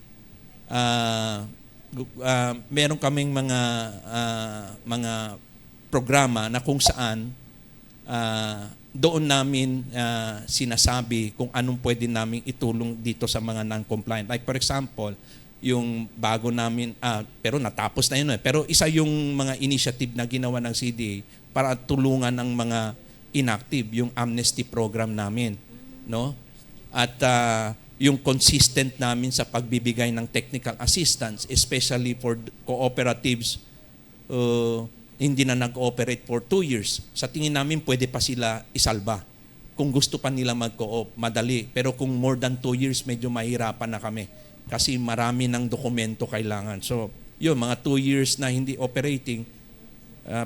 meron kaming mga programa na kung saan doon namin sinasabi kung anong pwede namin itulong dito sa mga non-compliant. Like for example, yung bago namin, pero natapos na yun. Pero isa yung mga initiative na ginawa ng CDA para tulungan ng mga inactive, yung amnesty program namin. No? At yung consistent namin sa pagbibigay ng technical assistance, especially for cooperatives hindi na nag-ooperate for 2 years. Sa tingin namin, pwede pa sila isalba. Kung gusto pa nila mag-co-op, madali. Pero kung more than 2 years, medyo mahirapan na kami. Kasi marami ng dokumento kailangan. So, yun, mga 2 years na hindi operating,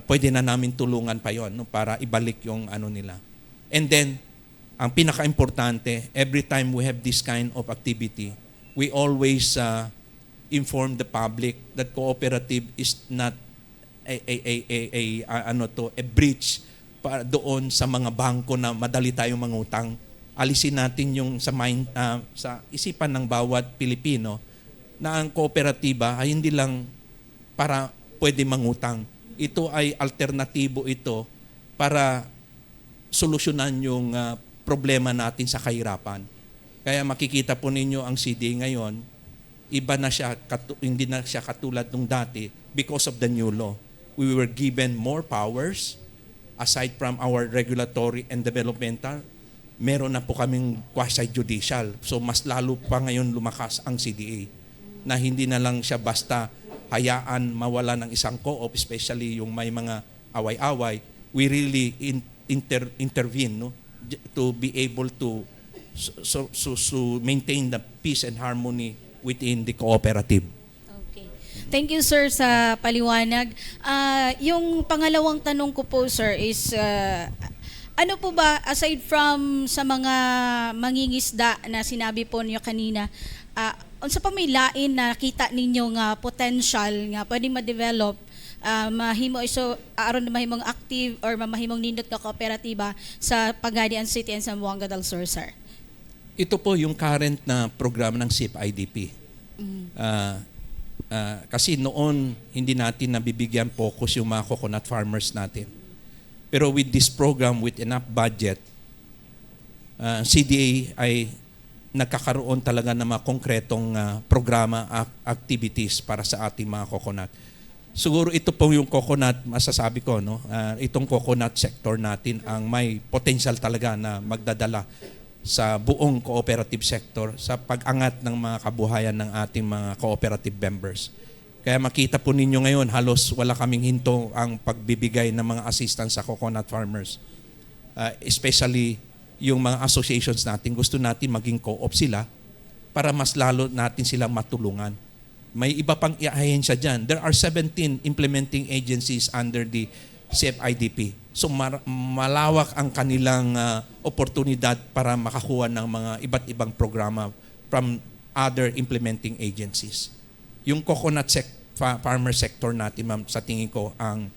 pwede na namin tulungan pa yon, no, para ibalik yung nila. And then, ang pinaka-importante, every time we have this kind of activity, we always inform the public that cooperative is not a breach para doon sa mga bangko na madali tayong mangutang. Alisin natin yung sa isipan ng bawat Pilipino na ang kooperatiba ay hindi lang para pwede mangutang. Ito ay alternatibo ito para solusyonan yung problema natin sa kahirapan. Kaya makikita po ninyo ang CDA ngayon iba na siya, hindi na siya katulad nung dati because of the new law. We were given more powers aside from our regulatory and developmental. Meron na po kaming quasi-judicial. So mas lalo pa ngayon lumakas ang CDA na hindi na lang siya basta hayaan mawala ng isang co-op, especially yung may mga away-away. We really intervene, no, to be able to maintain the peace and harmony within the cooperative. Okay. Thank you, sir, sa paliwanag. Yung pangalawang tanong ko po, sir, is ano po ba, aside from sa mga mangingisda na sinabi po niyo kanina, unsa pa may lain na kita ninyo nga potential nga pwedeng ma-develop, mahimo iso aron mahimong active or mahimong nindot nga kooperatiba sa Pagadian City and Zamboanga del Sur, sir? Ito po yung current na program ng CFIDP. Kasi noon, hindi natin nabibigyan focus yung mga coconut farmers natin. Pero with this program, with enough budget, CDA ay nagkakaroon talaga ng mga konkretong programa, activities para sa ating mga coconut. Siguro ito po yung coconut, masasabi ko, no? Itong coconut sector natin ang may potential talaga na magdadala sa buong cooperative sector sa pag-angat ng mga kabuhayan ng ating mga cooperative members. Kaya makita po ninyo ngayon, halos wala kaming hinto ang pagbibigay ng mga assistance sa coconut farmers. Especially yung mga associations natin, gusto natin maging co-op sila para mas lalo natin silang matulungan. May iba pang ahensya dyan. There are 17 implementing agencies under the CFIDP. So malawak ang kanilang oportunidad para makakuha ng mga iba't ibang programa from other implementing agencies. Yung coconut farmer sector natin, ma'am, sa tingin ko ang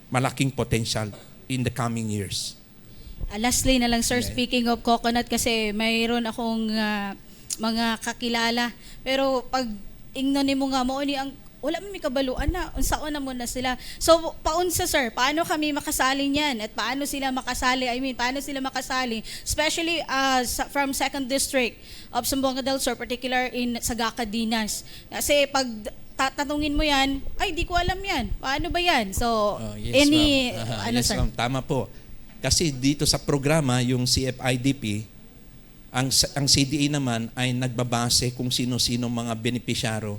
malaking potential in the coming years. Lastly na lang, sir, speaking of coconut, kasi mayroon akong mga kakilala, pero pag ingnon nimo nga mo ni ang wala man may kabaluan na unsaon na muna sila. So paunsa, sir, paano kami makasali niyan at paano sila makasali? Paano sila makasali, especially from 2nd District of Zamboanga del Sur, particular in Sagaka, Dinas. Kasi pag tatanungin mo yan, ay di ko alam yan. Paano ba yan? So Yes, sir? ma'am, tama po. Kasi dito sa programa, yung CFIDP, ang CDA naman ay nagbabase kung sino-sino mga benepisyaro.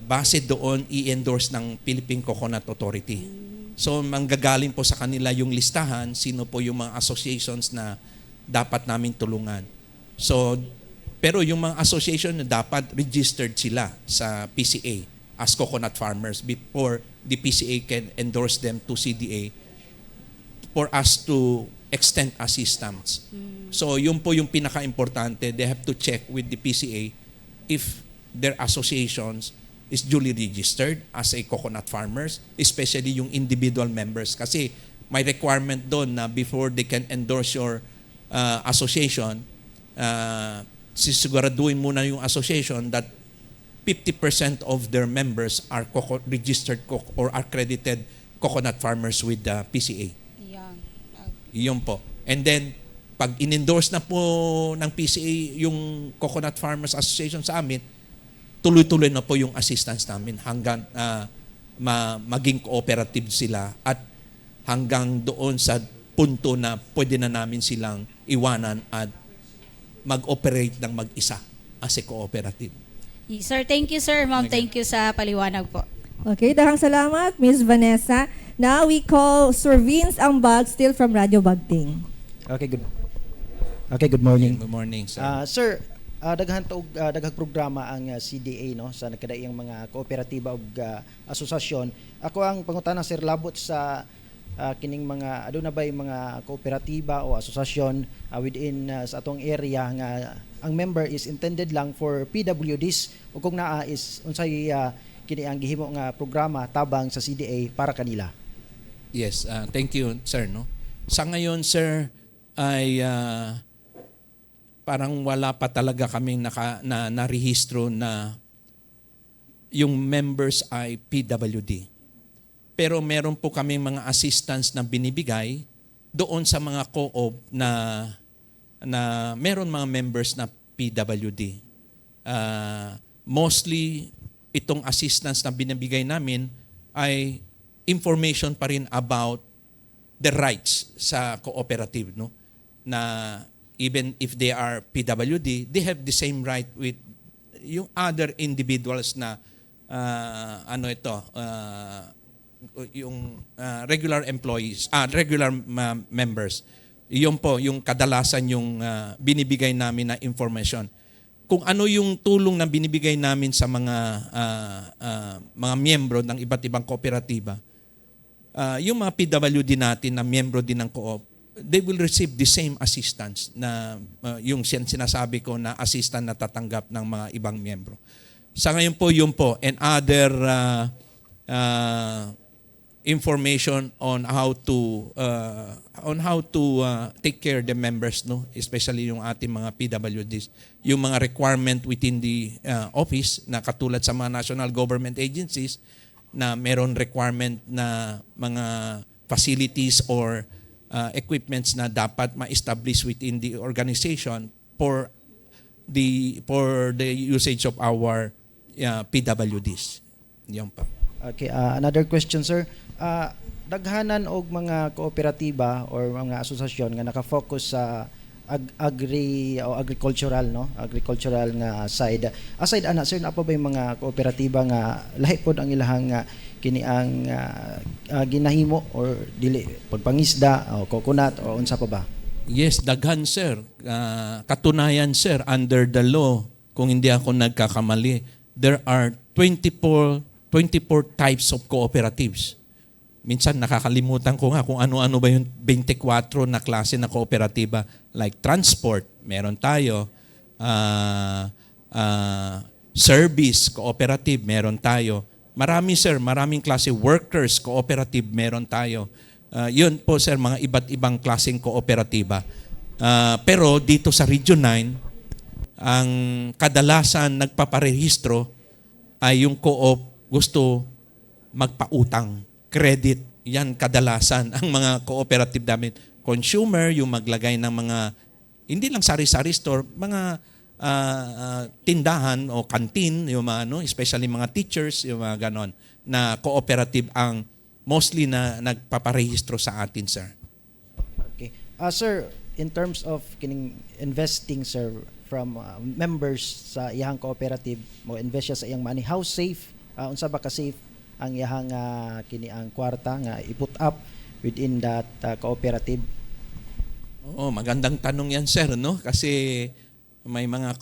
Base doon i-endorse ng Philippine Coconut Authority. So manggagaling po sa kanila yung listahan, sino po yung mga associations na dapat namin tulungan. So, pero yung mga association na dapat registered sila sa PCA as coconut farmers before the PCA can endorse them to CDA for us to extend assistance. So yun po yung pinaka-importante. They have to check with the PCA if their associations is duly registered as a coconut farmers, especially yung individual members. Kasi may requirement doon na before they can endorse your association, sisiguraduhin muna yung association that 50% of their members are registered or accredited coconut farmers with the PCA. Iyon po. And then, pag in-endorse na po ng PCA yung Coconut Farmers Association sa amin, tuloy-tuloy na po yung assistance namin hanggang maging cooperative sila at hanggang doon sa punto na pwede na namin silang iwanan at mag-operate ng mag-isa as a cooperative. Sir, thank you, sir. Ma'am, thank you sa paliwanag po. Okay, dahang salamat, Ms. Vanessa. Now we call Sir Vince Ambag, still from Radio Bagting. Okay, good morning. Good morning, sir. Sir, daghang programa ang CDA, no, sa nakadaiyang mga kooperatiba ug asosasyon. Ako ang pangutana, sir, labot sa kining mga aduna bay mga kooperatiba o asosasyon within sa atong area nga ang member is intended lang for PWDs ug kung naa is unsay kini ang gihimo nga programa tabang sa CDA para kanila. Yes, thank you, sir. No? Sa ngayon, sir, ay parang wala pa talaga kaming narehistro na yung members ay PWD. Pero meron po kaming mga assistance na binibigay doon sa mga co-op na meron mga members na PWD. Mostly, itong assistance na binibigay namin ay information pa rin about the rights sa cooperative, no? Na even if they are PWD, they have the same right with yung other individuals na regular employees, regular members. Yun po yung kadalasan yung binibigay namin na information. Kung ano yung tulong na binibigay namin sa mga miyembro ng iba't ibang kooperatiba, yung mga PWD natin na miyembro din ng co-op, they will receive the same assistance na yung sinasabi ko na assistance na tatanggap ng mga ibang miyembro. Sa ngayon po, yun po, and other information on how to take care the members, no, especially yung ating mga PWDs, yung mga requirement within the office na katulad sa mga national government agencies na meron requirement na mga facilities or equipments na dapat ma-establish within the organization for the usage of our PWDs. Yan pa. Okay, another question, sir. Daghanan og mga kooperatiba or mga asosasyon nga naka-focus sa agricultural, no? Agricultural nga side. Aside ana, sir, na pa ba yung mga kooperatiba nga lahi pod ang ilahang kini ang ginahimo or dili pagpangisda o coconut o unsa pa ba? Yes, daghan, sir. Katunayan, sir, under the law, kung hindi ako nagkakamali, there are 24 types of cooperatives. Minsan nakakalimutan ko nga kung ano-ano ba yung 24 na klase na kooperatiba. Like transport, meron tayo. Service, cooperative, meron tayo. Marami, sir, maraming klase. Workers, cooperative, meron tayo. Yun po, sir, mga iba't ibang klaseng kooperatiba. Pero dito sa Region 9, ang kadalasan nagpaparehistro ay yung co-op gusto magpautang. Credit, yan kadalasan ang mga cooperative namin. Consumer, yung maglagay ng mga, hindi lang sari-sari store, mga tindahan o kantin, yung mga, especially mga teachers, yung mga ganon, na cooperative ang mostly na nagpaparehistro sa atin, sir. Okay. Sir, in terms of kining investing, sir, from members sa iyang cooperative, mo invest siya sa iyang money, how safe, unsa ba ka-safe ang iyang kini ang kwarta nga i-put up within that cooperative? Magandang tanong yan, sir, no? Kasi may mga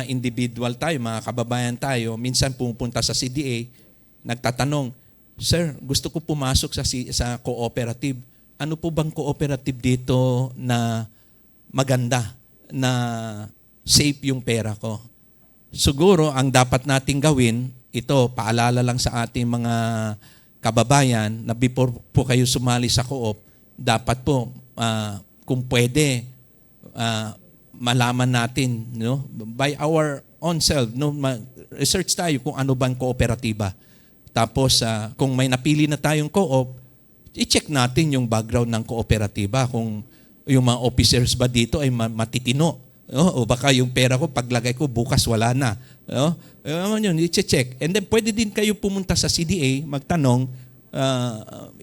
individual tayo, mga kababayan tayo, minsan pumupunta sa CDA, nagtatanong, sir, gusto ko pumasok sa cooperative. Ano po bang cooperative dito na maganda, na safe yung pera ko? Siguro ang dapat nating gawin, ito, paalala lang sa ating mga kababayan na before po kayo sumali sa co-op, dapat po, kung pwede, malaman natin, no, by our own self, no, research tayo kung ano bang kooperatiba. Tapos, kung may napili na tayong co-op, i-check natin yung background ng kooperatiba, kung yung mga officers ba dito ay matitino. O baka yung pera ko, paglagay ko, bukas wala na. Yun, i-check. And then pwede din kayo pumunta sa CDA, magtanong,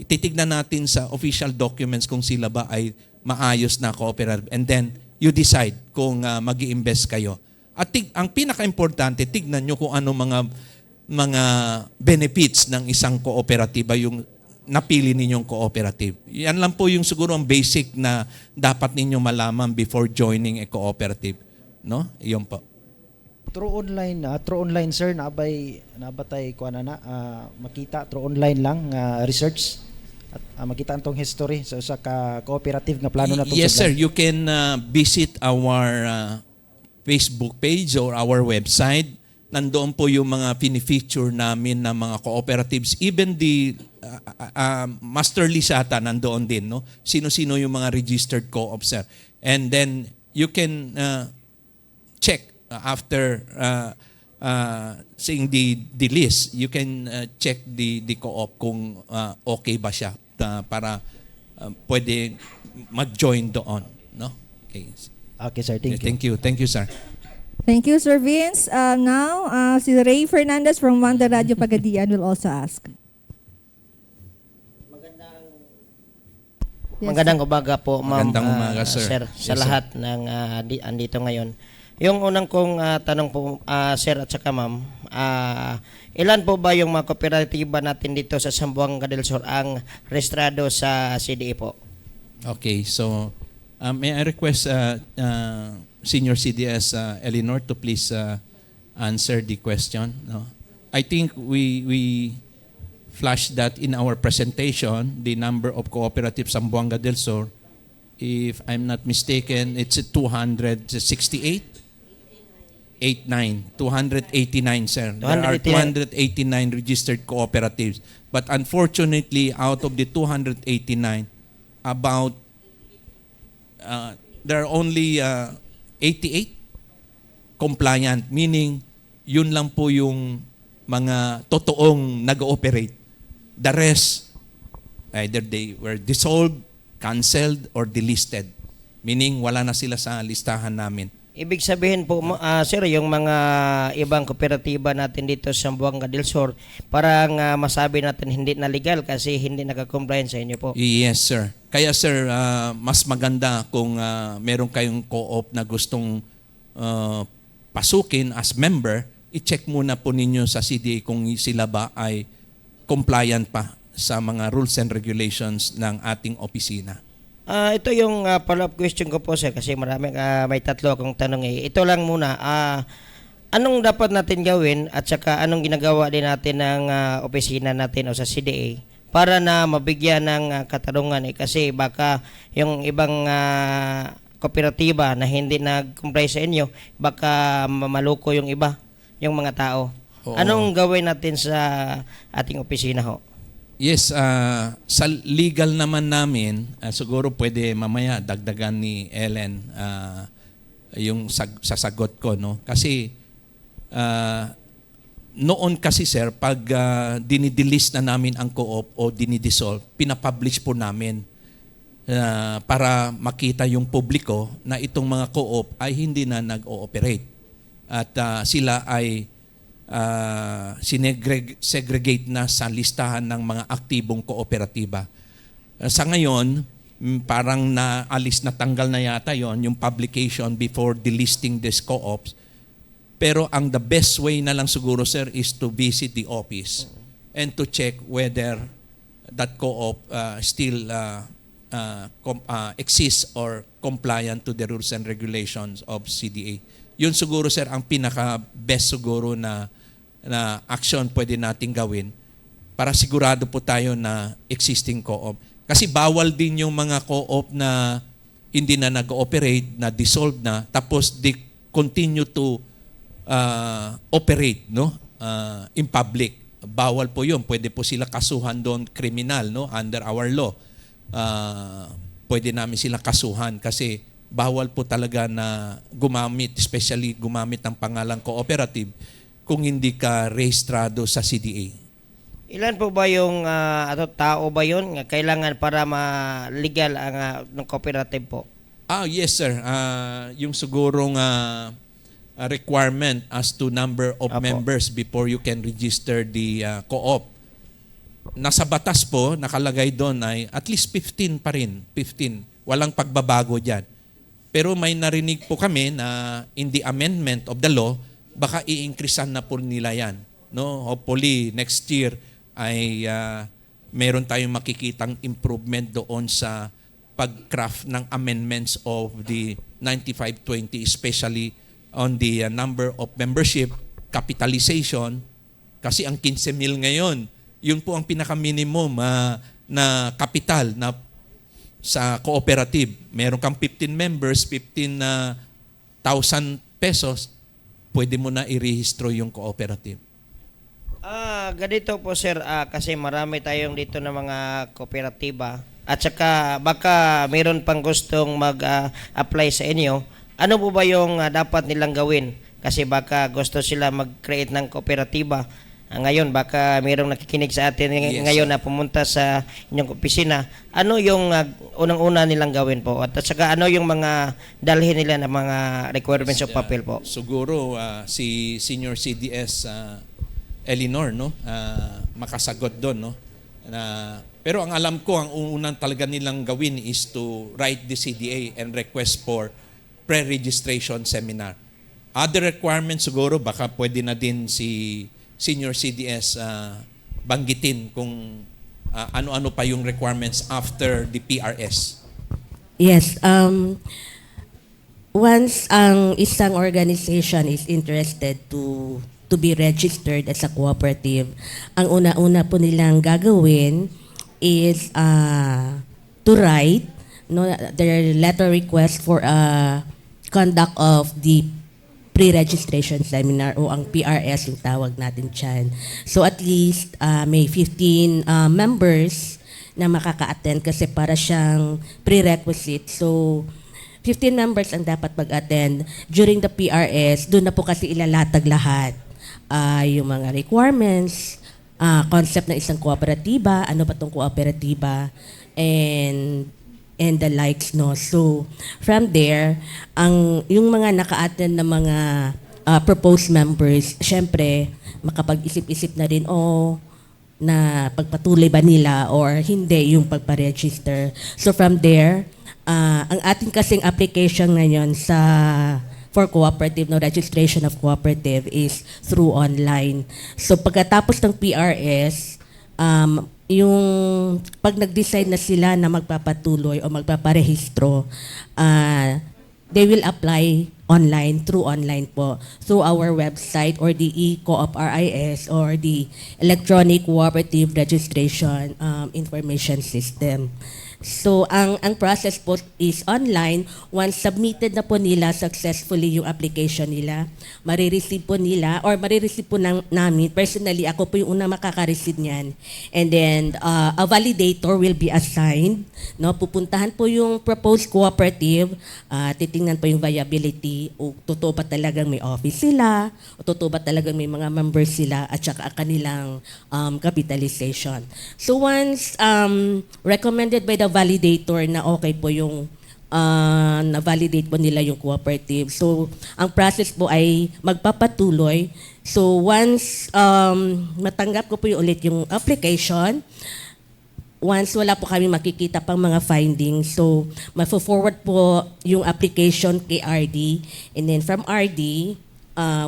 titignan natin sa official documents kung sila ba ay maayos na cooperative. And then you decide kung mag-i-invest kayo. At ang pinaka-importante, tignan nyo kung ano mga benefits ng isang kooperatiba yung napili ninyong cooperative. Yan lang po yung siguro ang basic na dapat ninyong malaman before joining a cooperative, no? Iyon po. Through online, sir, nabatay ko makita through online lang research at makita antong history sa ka cooperative nga plano na to. Yes, sir, you can visit our Facebook page or our website. Nandoon po yung mga pinifeature namin na mga cooperatives. Even the master list ata nandoon din, no? Sino-sino yung mga registered co-ops, sir. And then you can check after seeing the list. You can check the co-op kung okay ba siya para pwede mag-join doon, no? Okay. Okay, sir. Thank you. Thank you, sir. Thank you, Sir Vince. Now, si Ray Fernandez from Wanda Radio Pagadian will also ask. Yes, Magandang umaga po, ma'am. Magandang umaga, sir. Sa Yes, lahat ng andito ngayon. Yung unang kong tanong po, sir at saka ma'am, ilan po ba yung mga kooperatiba natin dito sa Zamboanga del Sur ang rehistrado sa CDA po? Okay, so may I request Senior CDS Eleanor to please answer the question. No? I think we flashed that in our presentation, the number of cooperatives Zamboanga del Sur. If I'm not mistaken, it's 268? 289, sir. There are 289 registered cooperatives. But unfortunately, out of the 289, about there are only 88 compliant, meaning yun lang po yung mga totoong nag-ooperate. The rest, either they were dissolved, canceled, or delisted. Meaning wala na sila sa listahan namin. Ibig sabihin po, sir, yung mga ibang kooperatiba natin dito sa Zamboanga del Sur, parang masabi natin hindi na legal kasi hindi naka-compliant sa inyo po. Yes, sir. Kaya sir, mas maganda kung meron kayong co-op na gustong pasukin as member, i-check muna po ninyo sa CDA kung sila ba ay compliant pa sa mga rules and regulations ng ating opisina. Ito yung follow-up question ko po, sir, kasi may tatlo akong tanong eh. Ito lang muna, anong dapat natin gawin at saka anong ginagawa din natin ng opisina natin o sa CDA para na mabigyan ng katarungan eh? Kasi baka yung ibang kooperatiba na hindi nag-comply sa inyo, baka maluko yung iba, yung mga tao. Oo. Anong gawin natin sa ating opisina ho? Yes, sa legal naman namin, siguro pwede mamaya dagdagan ni Ellen yung sasagot ko, no? Kasi noon kasi sir, pag dinidelist na namin ang co-op o dinidissolve, pinapublish po namin para makita yung publiko na itong mga co-op ay hindi na nag-ooperate. At sila ay segregate na sa listahan ng mga aktibong kooperatiba. Sa ngayon, parang naalis na tanggal na yata yon yung publication before delisting these co-ops. Pero ang the best way na lang siguro, sir, is to visit the office and to check whether that co-op still exists or compliant to the rules and regulations of CDA. Yun siguro, sir, ang pinaka-best siguro na action pwede nating gawin para sigurado po tayo na existing co-op. Kasi bawal din yung mga co-op na hindi na nag-ooperate, na dissolved na, tapos they continue to operate, no? In public. Bawal po yun. Pwede po sila kasuhan doon kriminal, no? Under our law. Pwede namin sila kasuhan kasi bawal po talaga na gumamit, especially gumamit ng pangalang cooperative kung hindi ka rehistrado sa CDA. Ilan po ba yung tao ba yun kailangan para ma-legal ang ng cooperative po? Yes sir. Yung sigurong requirement as to number of members before you can register the co-op. Nasa batas po, nakalagay doon ay at least 15 pa rin. 15. Walang pagbabago dyan. Pero may narinig po kami na in the amendment of the law, baka i-increasean na po nila yan. No? Hopefully, next year ay meron tayong makikitang improvement doon sa pag-craft ng amendments of the 9520, especially on the number of membership, capitalization, kasi ang 15,000 ngayon, yun po ang pinaka-minimum na kapital na sa cooperative. Meron kang 15 members, 15,000 pesos, pwede mo na i-rehistro yung cooperative. Ganito po sir, kasi marami tayong dito na mga kooperatiba at saka baka meron pang gustong mag-apply sa inyo. Ano po ba yung dapat nilang gawin? Kasi baka gusto sila mag-create ng kooperatiba. Ngayon, baka mayroong nakikinig sa atin ngayon na pumunta sa inyong opisina. Ano yung unang-una nilang gawin po? At saka ano yung mga dalhin nila na mga requirements of papel po? Siguro si Senior CDS Elinor, no? Makasagot doon, no? Pero ang alam ko, ang unang talaga nilang gawin is to write the CDA and request for pre-registration seminar. Other requirements siguro, baka pwede na din si Senior CDS banggitin kung ano-ano pa yung requirements after the PRS. Yes. Once ang isang organization is interested to be registered as a cooperative, ang una-una po nilang gagawin is to write their letter request for conduct of the pre-registration seminar o ang PRS yung tawag natin dyan. So at least may 15 members na makaka-attend kasi para siyang prerequisite. So 15 members ang dapat mag-attend. During the PRS, doon na po kasi ilalatag lahat yung mga requirements, concept ng isang kooperatiba, ano ba tong kooperatiba, and the likes, no. So from there, yung mga naka-attend na mga proposed members, syempre makapag-isip-isip na rin na pagpatuloy ba nila or hindi yung pagpa-register. So from there, ang ating kasing application ngayon for cooperative, no, registration of cooperative is through online. So pagkatapos ng PRS, yung pag nag-decide na sila na magpapatuloy o magpaparehistro, they will apply online, through online po, through our website or the e-coop RIS or the Electronic Cooperative Registration Information System. So, ang process po is online. Once submitted na po nila successfully yung application nila, marireceive po nila or marireceive po namin. Personally, ako po yung unang makaka-receive niyan. And then, a validator will be assigned. No? Pupuntahan po yung proposed cooperative, titingnan po yung viability, o totoo ba talagang may office sila, o totoo ba talagang may mga members sila, at saka kanilang capitalization. So once recommended by the validator na okay po yung na-validate po nila yung cooperative. So, ang process po ay magpapatuloy. So, once matanggap ko po ulit yung application, once wala po kami makikita pang mga findings, so ma-forward po yung application kay RD. And then from RD,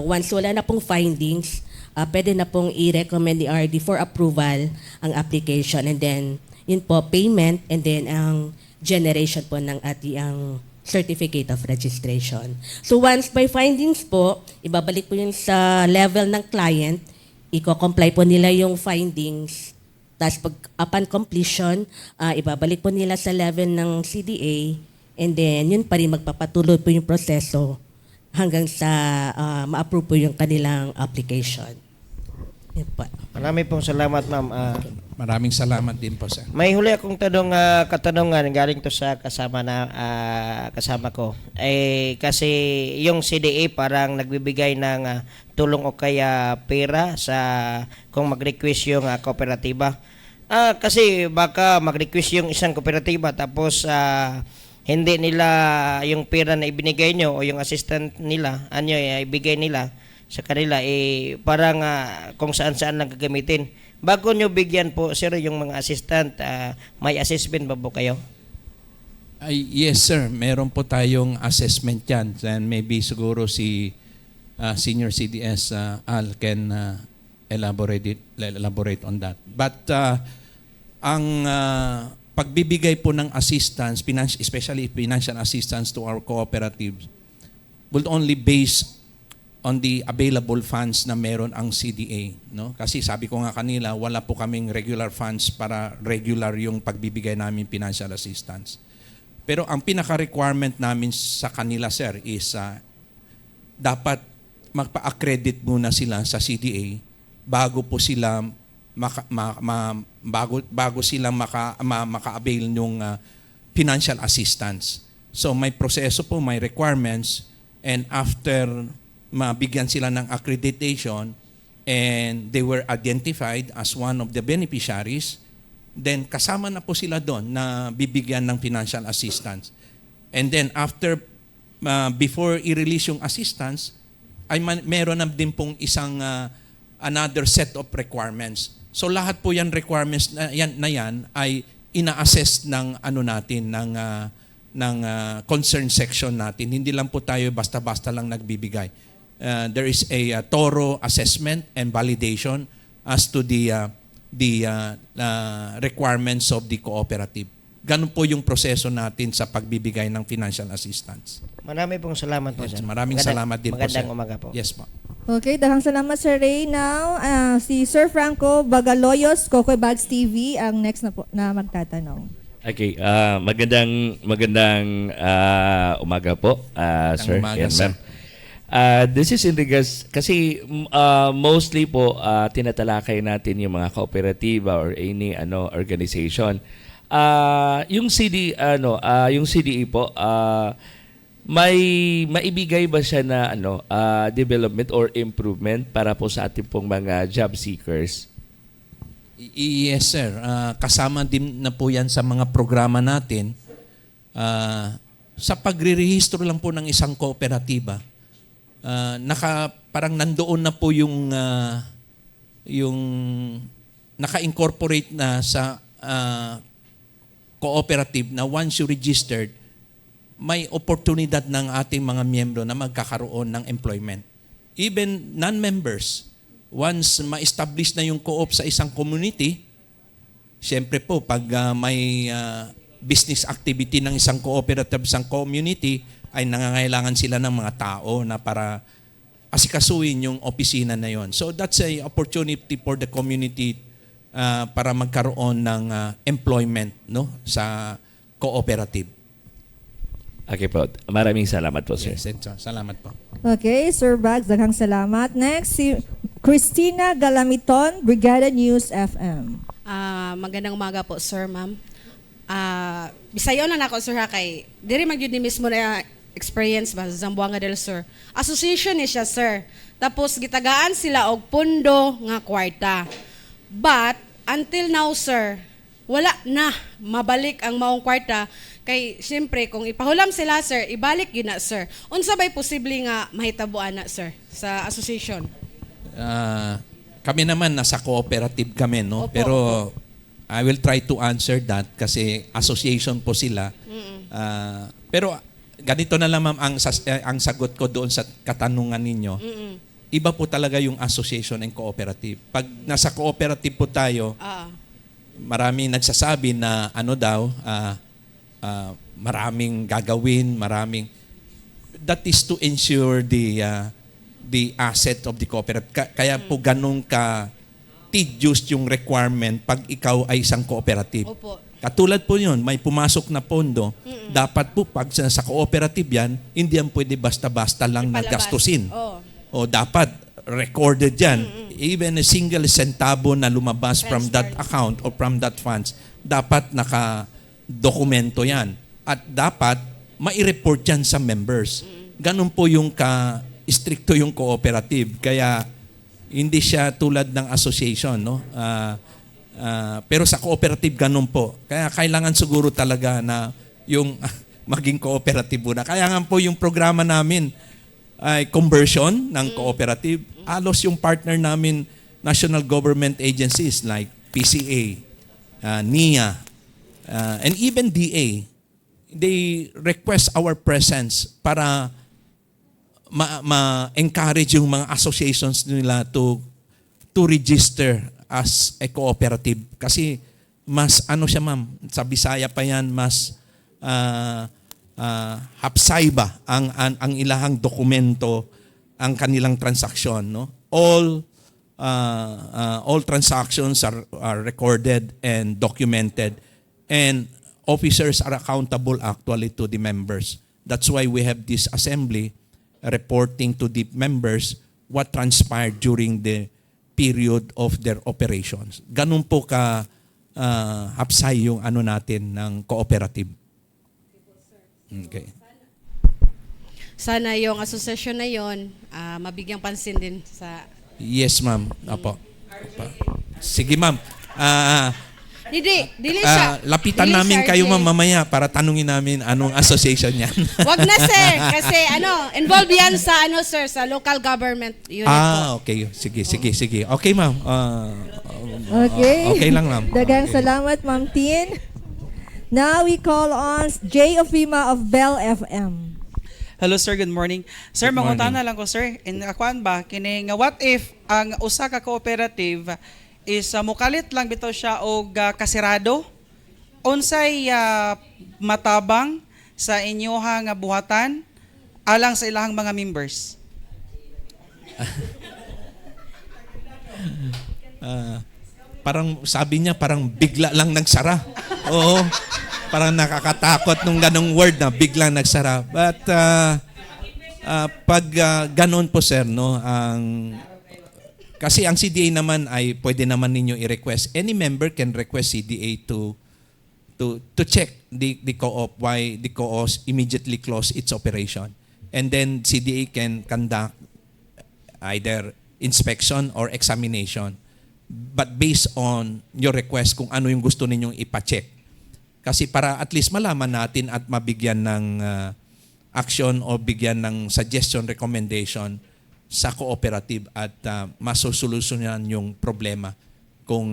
once wala na pong findings, pwede na pong i-recommend ni RD for approval ang application. And then, yun po, payment, and then ang generation po ng ating certificate of registration. So once by findings po, ibabalik po yun sa level ng client, i-comply po nila yung findings, tapos upon completion, ibabalik po nila sa level ng CDA, and then yun pa rin magpapatuloy po yung proseso hanggang sa ma-approve po yung kanilang application. Yun po. Marami pong salamat, ma'am. Maraming salamat din po, sir. May huli akong katanungan galing to sa kasama ko. Kasi yung CDA parang nagbibigay ng tulong o kaya pera sa kung mag-request yung kooperatiba. Kasi baka mag-request yung isang kooperatiba tapos hindi nila yung pera na ibinigay nyo o yung assistant nila, ibigay nila sa kanila, parang kung saan-saan lang gagamitin. Bago nyo bigyan po, sir, yung mga assistant, may assessment ba po kayo? Yes, sir. Meron po tayong assessment yan. And maybe siguro si Senior CDS Al can elaborate on that. But ang pagbibigay po ng assistance, especially financial assistance to our cooperatives, will only base on the available funds na meron ang CDA, no? Kasi sabi ko nga kanila, wala po kaming regular funds para regular yung pagbibigay namin financial assistance. Pero ang pinaka-requirement namin sa kanila, sir, is dapat magpa-accredit muna sila sa CDA bago po sila maka-avail ng financial assistance. So may proseso po, may requirements, and after mabigyan sila ng accreditation and they were identified as one of the beneficiaries, then kasama na po sila doon na bibigyan ng financial assistance. And then after, before i-release yung assistance, ay meron na din pong isang another set of requirements. So lahat po yan requirements na yan ay ina-assess ng ano natin ng concern section natin. Hindi lang po tayo basta-basta lang nagbibigay. There is a thorough assessment and validation as to the requirements of the cooperative. Ganun po yung proseso natin sa pagbibigay ng financial assistance. Marami pong salamat po, sir. Maraming salamat din po, sir. Magandang umaga po. Yes po. Okay, dahang salamat Sir Ray. Now, si Sir Franco Bagaloyos, Kokoy Bags TV, ang next na magtatanong. Okay, magandang umaga po, sir and ma'am. This is in regards, kasi mostly po tinatalakay natin yung mga kooperatiba or any organization. Yung CDE po, may maibigay ba siya na development or improvement para po sa ating pong mga job seekers? Yes, sir. Kasama din na po yan sa mga programa natin. Sa pagre-rehistro lang po ng isang kooperatiba, parang nandoon na po yung naka-incorporate na sa cooperative na once you registered, may oportunidad ng ating mga miyembro na magkakaroon ng employment. Even non-members, once ma-establish na yung co-op sa isang community, siyempre po, pag may business activity ng isang cooperative, isang community, ay nangangailangan sila ng mga tao na para asikasuin yung opisina na yon. So that's a opportunity for the community para magkaroon ng employment sa cooperative. Okay po. Maraming salamat po, sir. Yes, salamat po. Okay, Sir Bags, daghang salamat. Next, si Christina Galamiton, Brigada News FM. Magandang umaga po, sir, ma'am. Bisayo na nako, sir, kay diri magyud ni mismo na experience ba sa Zamboanga del Sur. Association ni siya, sir. Tapos gitagaan sila og pondo nga kwarta. But until now, sir, wala na mabalik ang maong kwarta. Kay siyempre kung ipahulam sila, sir, ibalik yun na, sir. Unsa ba'y posible nga mahitabuan na, sir, sa association? Kami naman nasa cooperative kami, no? Opo, pero opo. I will try to answer that kasi association po sila. Pero ganito na lang, ma'am, ang sagot ko doon sa katanungan ninyo. Iba po talaga yung association and cooperative. Pag nasa cooperative po tayo, maraming nagsasabi na maraming gagawin, that is to ensure the asset of the cooperative. Kaya po ganun ka tedious yung requirement pag ikaw ay isang cooperative. Opo. Katulad po yun, may pumasok na pondo, dapat po pag sa cooperative yan, hindi yan pwede basta-basta lang nagastusin. O dapat recorded yan. Even a single centavo na lumabas from that account or from that funds, dapat naka-dokumento yan. At dapat mai-report yan sa members. Ganun po yung stricto yung cooperative. Kaya hindi siya tulad ng association, no? Pero sa cooperative ganun po. Kaya kailangan siguro talaga na yung maging cooperative muna. Kaya nga po yung programa namin ay conversion ng cooperative. Halos yung partner namin, national government agencies like PCA, NIA, and even DA, they request our presence para ma-encourage yung mga associations nila to register as a cooperative. Kasi mas siya, ma'am, sa Bisaya pa yan, mas hapsay ba ang ilahang dokumento, ang kanilang transaksyon, no? All transactions are recorded and documented, and officers are accountable actually to the members. That's why we have this assembly reporting to the members what transpired during the period of their operations. Ganun po ka hapsay yung natin ng cooperative. Okay. Sana yung association na yon mabigyang pansin din sa Yes, ma'am. Apo. Sige, ma'am. Dili siya. Lapitan Dili namin siya, kayo, RJ. ma'am, mamaya para tanungin namin anong association yan. Wag na sir, kasi involved yan sa sir, sa local government unit po. Okay. Sige. Okay, ma'am. Okay. Okay lang, ma'am. Dagang Okay. salamat, Ma'am Tin. Now we call on Jay Ofima of Bell FM. Hello sir, good morning. Sir, Good morning. mangutana lang ko sir, akuan ba kining what if ang usa ka cooperative is mukalit lang bitaw siya og kasirado? Unsay matabang sa inyohang buhatan alang sa ilahang mga members? Parang sabi niya parang bigla lang nagsara. Oo. Parang nakakatakot nung ganong word na biglang nagsara. But pag ganon po sir, no, kasi ang CDA naman ay pwede naman ninyo i-request. Any member can request CDA to check the co-op why the co-op immediately close its operation. And then CDA can conduct either inspection or examination. But based on your request kung ano yung gusto ninyong ipa-check. Kasi para at least malaman natin at mabigyan ng action o bigyan ng suggestion, recommendation sa cooperative at masosolusyonan yung problema kung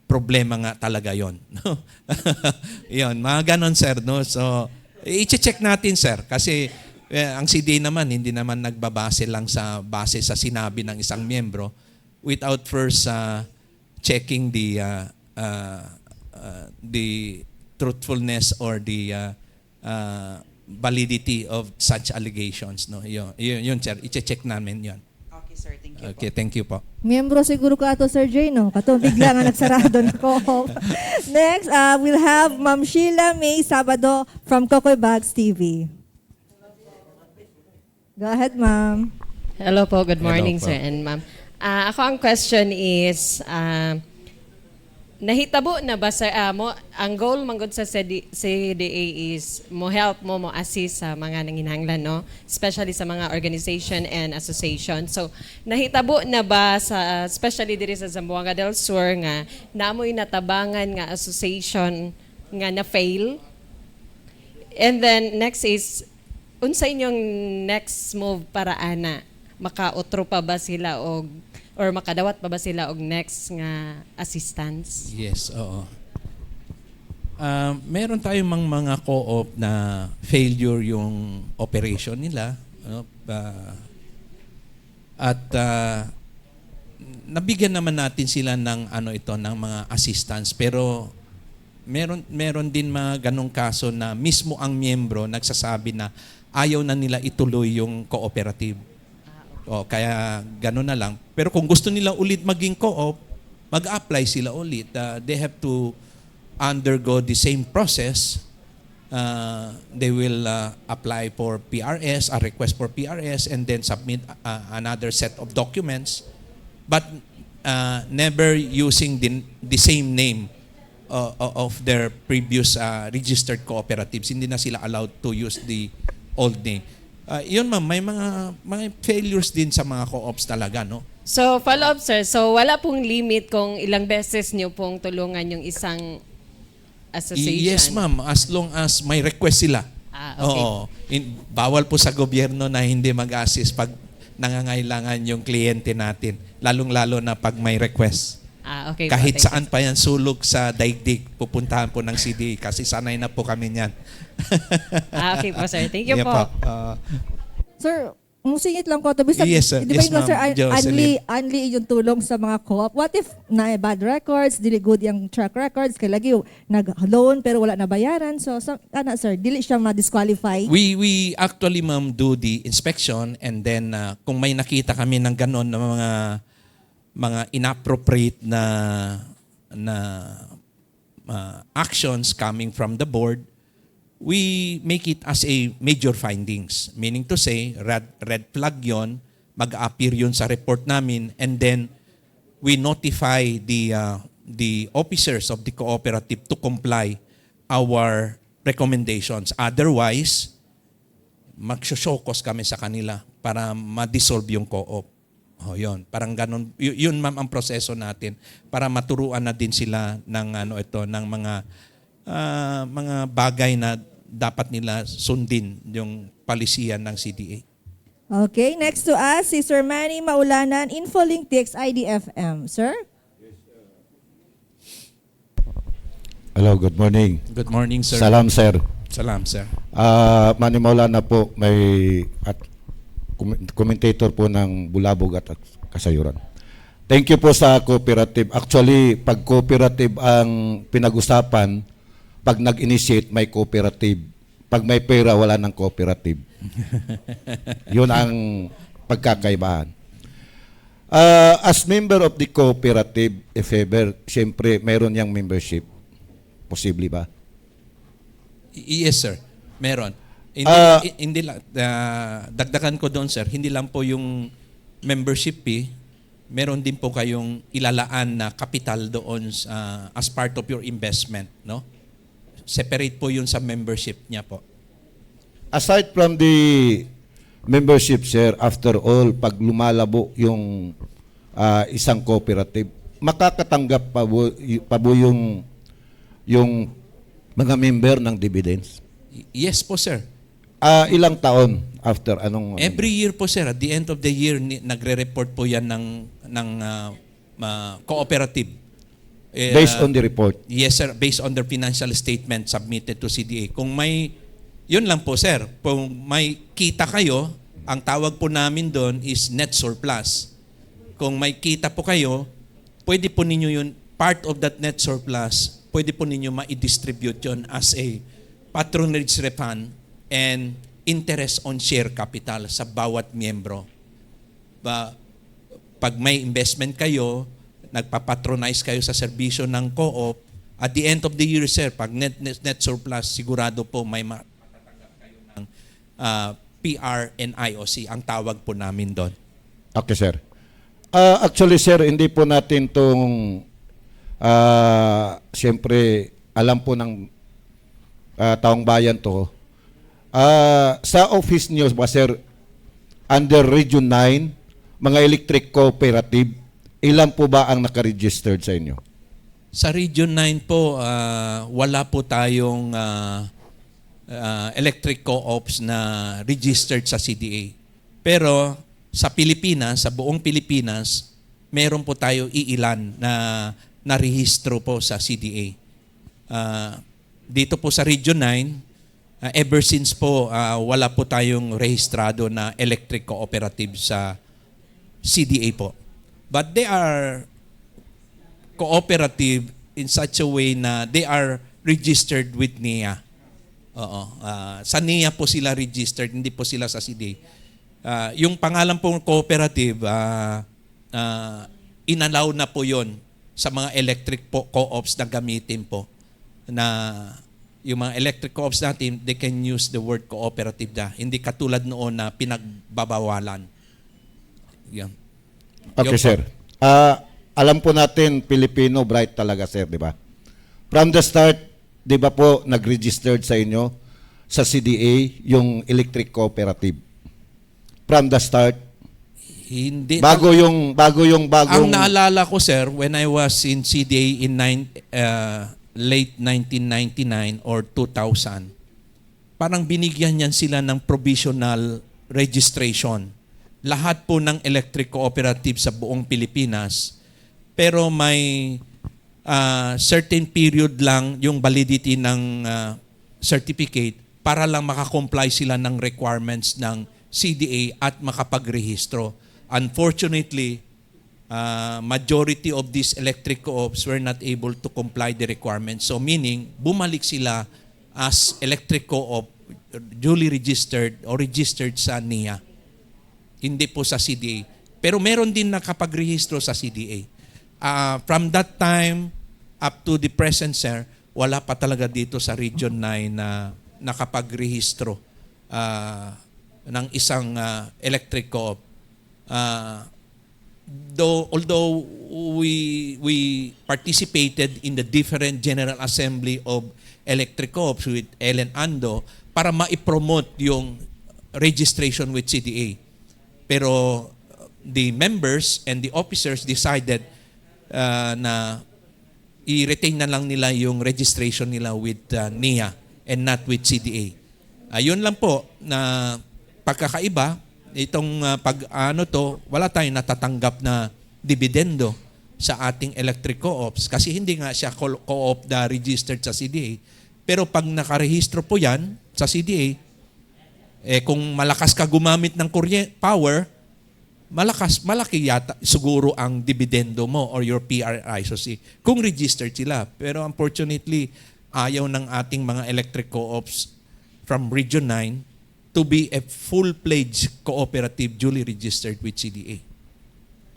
problema nga talaga yon. Yon, mga ganon sir. No? So, i-check natin sir kasi ang CDA naman hindi naman nagbabase lang sa base sa sinabi ng isang miyembro without first checking the truthfulness or the validity of such allegations. No, yun sir, i-check namin yun. Okay sir, thank you. Okay, thank you po. Miyembro siguro ka ato, Sir Jay, no? Kato bigla nga nagsarado na co-op. Next, we'll have Ma'am Sheila May Sabado from Kokoy Bags TV. Go ahead, ma'am. Hello po, good morning Hello po. sir and ma'am. Ako ang question is, nahitabo na ba sir, ang goal manggod sa CDA is mo help mo assist sa mga nanginahanglan, no? Especially sa mga organization and association. So, nahitabo na ba sa, especially diri sa Zamboanga del Sur nga, namoy natabangan nga association nga na-fail? And then, next is, unsa inyong next move para ana? Makautro pa ba sila or makadawat pa ba sila og next nga assistance? Yes, oo. Meron tayong mga co-op na failure yung operation nila. No? At nabigyan naman natin sila ng ng mga assistance, pero meron din mga ganong kaso na mismo ang miyembro nagsasabi na ayaw na nila ituloy yung cooperative. Kaya gano'n na lang. Pero kung gusto nila ulit maging co-op, mag-apply sila ulit. They have to undergo the same process. They will apply for PRS, a request for PRS, and then submit another set of documents. But never using the same name of their previous registered cooperatives. Hindi na sila allowed to use the old name. Yun ma'am, may mga failures din sa mga co-ops talaga, no? So, follow-up sir, so wala pong limit kung ilang beses niyo pong tulungan yung isang association? Yes ma'am, as long as may request sila. Okay. Oo. Bawal po sa gobyerno na hindi mag-assist pag nangangailangan yung kliyente natin, lalong-lalo na pag may request. Okay Kahit po, saan pa yan sulog sa daigdig, pupuntahan po ng CDA kasi sanay na po kami niyan. Okay po sir, thank you Yeah, po. Sir, musingit lang ko ito. Bisa, Yes, sir. Di ba Yes, yun, sir, ma'am. Jocelyn. unli yung tulong sa mga co-op. What if na bad records, dili good yung track records, kay lagi nag-loan pero wala na bayaran. So sir, dili siya ma-disqualify. We actually ma'am do the inspection, and then kung may nakita kami ng ganon na mga inappropriate na actions coming from the board, we make it as a major findings. Meaning to say, red flag yon, mag-appear yun sa report namin, and then we notify the officers of the cooperative to comply our recommendations. Otherwise, magsyosyokos kami sa kanila para ma-dissolve yung co-op. Oh, yun. Parang ganun. Yun ma'am ang proseso natin para maturuan na din sila ng ng mga bagay na dapat nila sundin yung palisiyan ng CDA. Okay, next to us si Sir Manny Maulanan, Infolink TX IDFM. Sir? Hello, good morning. Good morning, sir. Salam, sir. Salam, sir. Manny Maulana po, may commentator po ng Bulabog at Kasayuran. Thank you po sa cooperative. Actually, pag cooperative ang pinag-usapan, pag nag-initiate, may cooperative. Pag may pera, wala ng cooperative. Yun ang pagkakaibahan. As member of the cooperative, if ever, siyempre, meron yang membership. Posible ba? Yes, sir. Meron. Hindi lang, dagdagan ko doon, sir, hindi lang po yung membership fee, meron din po kayong ilalaan na kapital doon as part of your investment, no? Separate po yun sa membership niya po. Aside from the membership, sir, after all, pag lumalabo yung isang cooperative, makakatanggap pa po yung mga member ng dividends? Yes po, sir. Ilang taon after Every year po, sir. At the end of the year, nagre-report po yan ng cooperative. Based on the report? Yes, sir. Based on their financial statement submitted to CDA. Kung may, yun lang po, sir. Kung may kita kayo, ang tawag po namin doon is net surplus. Kung may kita po kayo, pwede po ninyo yun, part of that net surplus, pwede po ninyo ma-distribute yun as a patronage refund and interest on share capital sa bawat miyembro. Pag may investment kayo, nagpapatronize kayo sa serbisyo ng co-op, at the end of the year, sir, pag net surplus, sigurado po may matatanggap kayo ng PR and IOC, ang tawag po namin doon. Okay, sir. Actually, sir, hindi po natin itong siyempre, alam po ng taong bayan to. Sa office niyo ba, sir, under Region 9, mga electric cooperative, ilan po ba ang nakaregistered sa inyo? Sa Region 9 po, wala po tayong electric co-ops na registered sa CDA. Pero sa Pilipinas, sa buong Pilipinas, meron po tayo iilan na narehistro po sa CDA. Dito po sa Region 9, ever since po, wala po tayong rehistrado na electric cooperative sa CDA po. But they are cooperative in such a way na they are registered with NIA. Sa NIA po sila registered, hindi po sila sa CDA. Yung pangalan pong cooperative, inalaw na po yon sa mga electric co-ops na gamitin po. Na yung mga electric co-ops natin, they can use the word cooperative na. Hindi katulad noon na pinagbabawalan. Yan. Okay, sir. Alam po natin, Pilipino, bright talaga, sir, di ba? From the start, di ba po, nag-registered sa inyo, sa CDA, yung electric cooperative? From the start? Hindi. Bago yung Ang naalala ko, sir, when I was in CDA in late 1999 or 2000, parang binigyan niyan sila ng provisional registration. Lahat po ng electric cooperative sa buong Pilipinas, pero may certain period lang yung validity ng certificate para lang makakomply sila ng requirements ng CDA at makapagrehistro. Unfortunately, majority of these electric co-ops were not able to comply the requirements. So meaning, bumalik sila as electric co-op duly registered or registered sa NIA. Hindi po sa CDA. Pero meron din nakapagrehistro sa CDA. From that time up to the present, sir, wala pa talaga dito sa Region 9 na nakapagrehistro ng isang electric co-op. Although we participated in the different General Assembly of Electric Co-ops with Ellen Ando para ma-promote yung registration with CDA. Pero the members and the officers decided na i-retain na lang nila yung registration nila with NIA and not with CDA. Ayun lang po na pagkakaiba, itong wala tayong natatanggap na dividendo sa ating electric co-ops kasi hindi nga siya co-op na registered sa CDA. Pero pag nakarehistro po yan sa CDA, kung malakas ka gumamit ng power, malaki yata siguro ang dividendo mo or your PRISOC kung registered sila. Pero unfortunately, ayaw ng ating mga electric co-ops from Region 9 to be a full-fledged cooperative duly registered with CDA.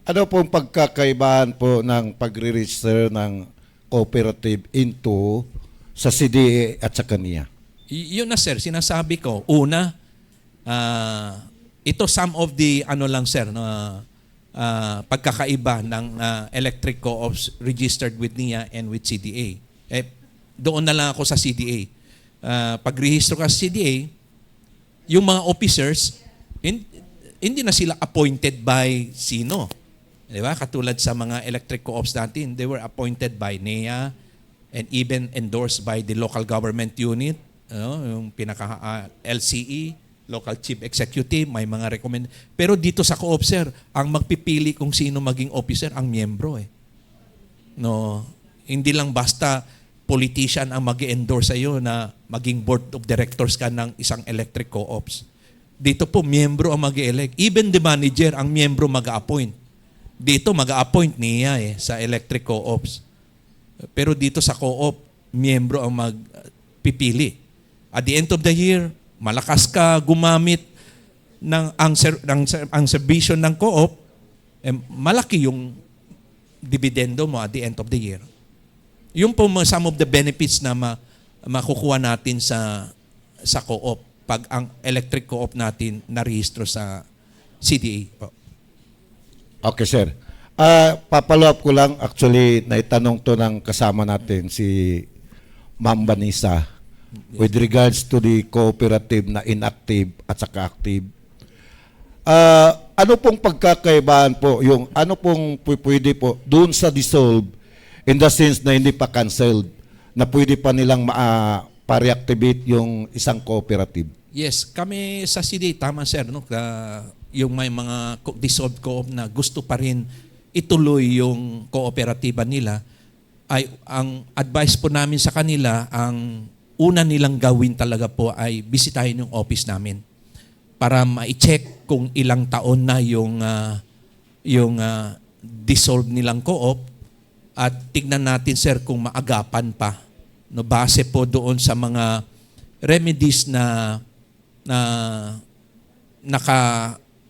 Ano pong pagkakaibahan po ng pagre-register ng cooperative into sa CDA at sa NIA? Yun na sir, sinasabi ko. Una, ito some of the pagkakaiba ng electric co-ops registered with NIA and with CDA. Doon na lang ako sa CDA. Pag-rehistro ka sa CDA, yung mga officers, hindi na sila appointed by sino. Di ba? Katulad sa mga electric co-ops natin, they were appointed by NIA and even endorsed by the local government unit, yung LCE, local chief executive, may mga recommend. Pero dito sa co-op, sir, ang magpipili kung sino maging officer, ang miyembro eh. No, hindi lang basta politician ang mag-endorse sa iyo na maging board of directors ka ng isang electric co-ops. Dito po, miyembro ang mag-elect. Even the manager, ang miyembro mag-appoint. Dito, mag-appoint niya sa electric co-ops. Pero dito sa co-op, miyembro ang magpipili. At the end of the year, malakas ka gumamit ng ang serbisyo ng co-op, malaki yung dividendo mo at the end of the year. Yung po some of the benefits na makukuha natin sa co-op pag ang electric co-op natin narehistro sa CDA po. Okay, sir. Papalo up ko lang, actually, naitanong to ng kasama natin, si Ma'am Vanessa, with regards to the cooperative na inactive at saka active. Ano pong pagkakaibahan po, yung ano pong pwede po doon sa dissolve in the sense na hindi pa canceled, na pwede pa nilang pa-reactivate yung isang cooperative? Yes, kami sa CDA, tama sir, no? Yung may mga dissolved co-op na gusto pa rin ituloy yung kooperatiba nila, ay ang advice po namin sa kanila, ang una nilang gawin talaga po ay bisitahin yung office namin para ma-check kung ilang taon na yung dissolved nilang co-op at tignan natin sir kung maagapan pa. No, base po doon sa mga remedies na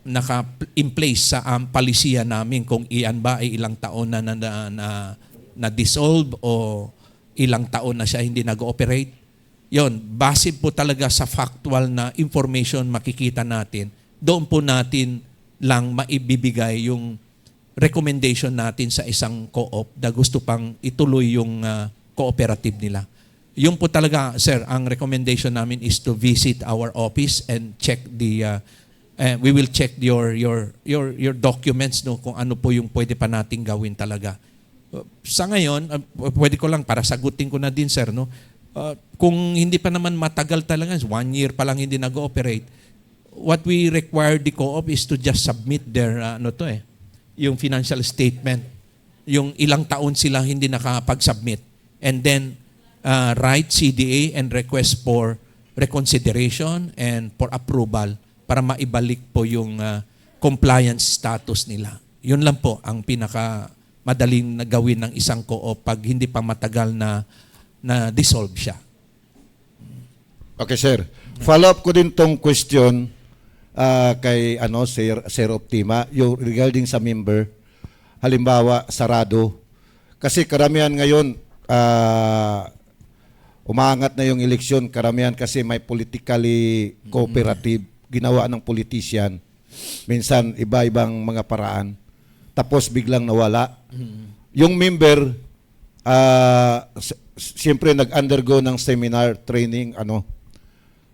naka-in place sa palisiya namin kung iyan ba ay ilang taon na dissolve o ilang taon na siya hindi nag-ooperate. Yon, base po talaga sa factual na information makikita natin, doon po natin lang maibibigay yung recommendation natin sa isang co-op na gusto pang ituloy yung cooperative nila. Yung po talaga, sir, ang recommendation namin is to visit our office and check we will check your documents, no, kung ano po yung pwede pa nating gawin talaga. Sa ngayon, pwede ko lang para sagutin ko na din, sir, no. Kung hindi pa naman matagal talaga, 1 year pa lang hindi nag-ooperate, what we require the co-op is to just submit their yung financial statement, yung ilang taon sila hindi nakapag-submit, and then write CDA and request for reconsideration and for approval para maibalik po yung compliance status nila. Yun lang po ang pinaka madaling na gawin ng isang co-op pag hindi pa matagal na dissolve siya. Okay, sir. Follow up ko din tong question kay Sir Optima, yung regarding sa member, halimbawa sarado. Kasi karamihan ngayon umaangat na yung eleksyon, karamihan kasi may politically cooperative ginawa ng politician. Minsan iba-ibang mga paraan. Tapos biglang nawala. Yung member siyempre nag-undergo ng seminar, training,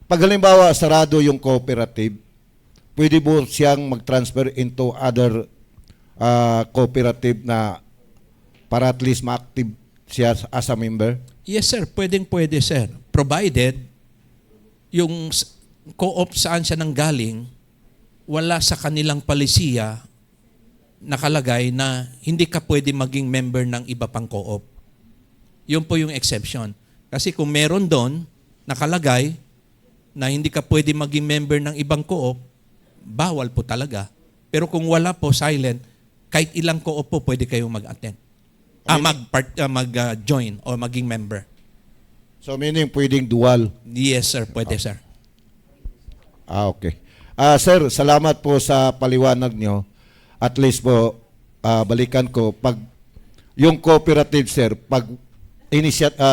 Pag halimbawa sarado yung cooperative, pwede po siyang mag-transfer into other cooperative na para at least ma-active siya as a member? Yes sir, pwede sir. Provided yung co-op saan siya nanggaling, wala sa kanilang palisiya nakalagay na hindi ka pwede maging member ng iba pang co-op. Yun po yung exception. Kasi kung meron doon, nakalagay na hindi ka pwede maging member ng ibang co-op, bawal po talaga. Pero kung wala po, silent, kahit ilang co-op po pwede kayong mag-attend. Mag-join o maging member. So meaning pwedeng dual? Yes sir, pwede sir. Okay. Sir, salamat po sa paliwanag nyo. At least po, balikan ko, pag yung cooperative, sir, pag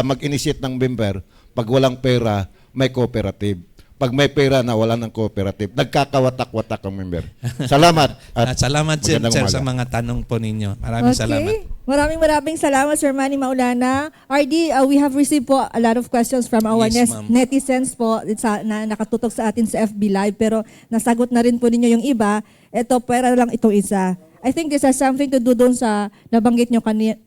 mag-initiate ng member, pag walang pera, may cooperative. Pag may pera na wala ng cooperative, nagkakawatak-watak ang member. Salamat. At salamat sir sa mga tanong po ninyo. Maraming salamat. Maraming salamat, Sir Manny Maulana. RD, we have received po a lot of questions from our Yes, ma'am. netizens po na nakatutok sa atin sa FB Live, pero nasagot na rin po ninyo yung iba. Ito, pera lang itong isa. I think this has something to do doon sa nabanggit nyo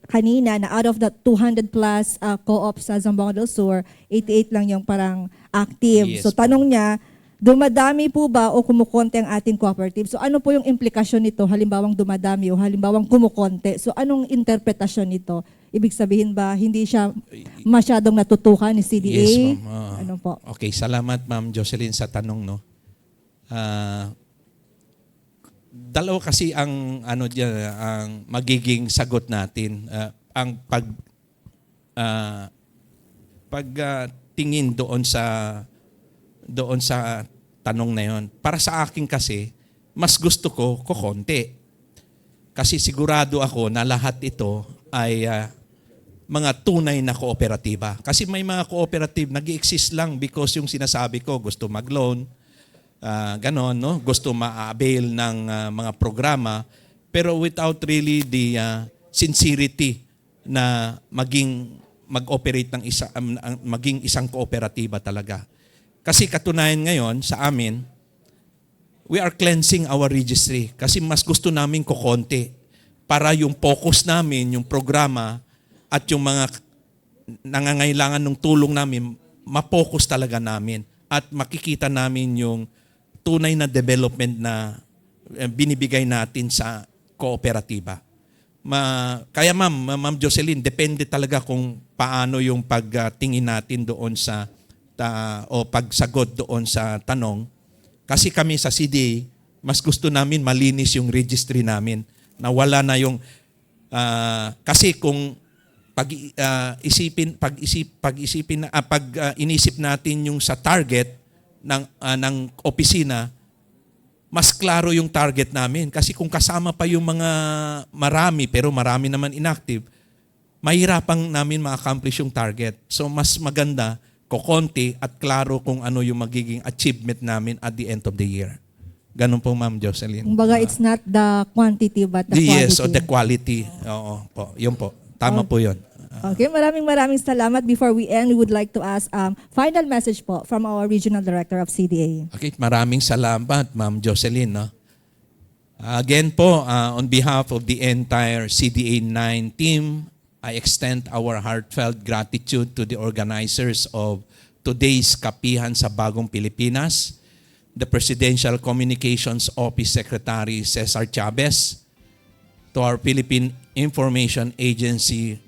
kanina na out of the 200 plus co-ops sa Zamboanga del Sur, 88 lang yung parang active. Yes, so tanong niya, dumadami po ba o kumukonte ang ating cooperative? So ano po yung implikasyon nito? Halimbawang dumadami o halimbawang kumukonte. So anong interpretasyon nito? Ibig sabihin ba hindi siya masyadong natutukan ni CDA? Yes, ma'am. Ano po? Okay, salamat Ma'am Jocelyn sa tanong, no. Dalawa kasi ang ang magiging sagot natin, ang tingin doon sa tanong na yon. Para sa akin kasi, mas gusto ko konti. Kasi sigurado ako na lahat ito ay mga tunay na kooperatiba. Kasi may mga cooperative nag-exist lang because yung sinasabi ko, gusto mag-loan, ganon, no? Gusto ma-avail ng mga programa, pero without really the sincerity na mag-operate ng maging isang kooperatiba talaga. Kasi katunayan ngayon sa amin, we are cleansing our registry kasi mas gusto namin kukonti para yung focus namin, yung programa at yung mga nangangailangan ng tulong namin, ma-focus talaga namin at makikita namin yung tunay na development na binibigay natin sa kooperatiba. Kaya Ma'am Jocelyn, depende talaga kung paano yung pagtingin natin doon sa o pagsagot doon sa tanong. Kasi kami sa CDA, mas gusto namin malinis yung registry namin. Na wala na yung kasi kung inisip natin yung sa target ng opisina, mas klaro yung target namin. Kasi kung kasama pa yung mga marami, pero marami naman inactive, mahirapang namin ma-accomplish yung target. So mas maganda, kokonti at klaro kung ano yung magiging achievement namin at the end of the year. Ganun po, Ma'am Jocelyn. Kumbaga, it's not the quantity but the quality. Yes, o the quality. Oo po, yun po. Tama po yun. Okay, maraming salamat. Before we end, we would like to ask final message po from our Regional Director of CDA. Okay, maraming salamat, Ma'am Jocelyn. No? Again po, on behalf of the entire CDA 9 team, I extend our heartfelt gratitude to the organizers of today's Kapihan sa Bagong Pilipinas, the Presidential Communications Office Secretary Cesar Chavez, to our Philippine Information Agency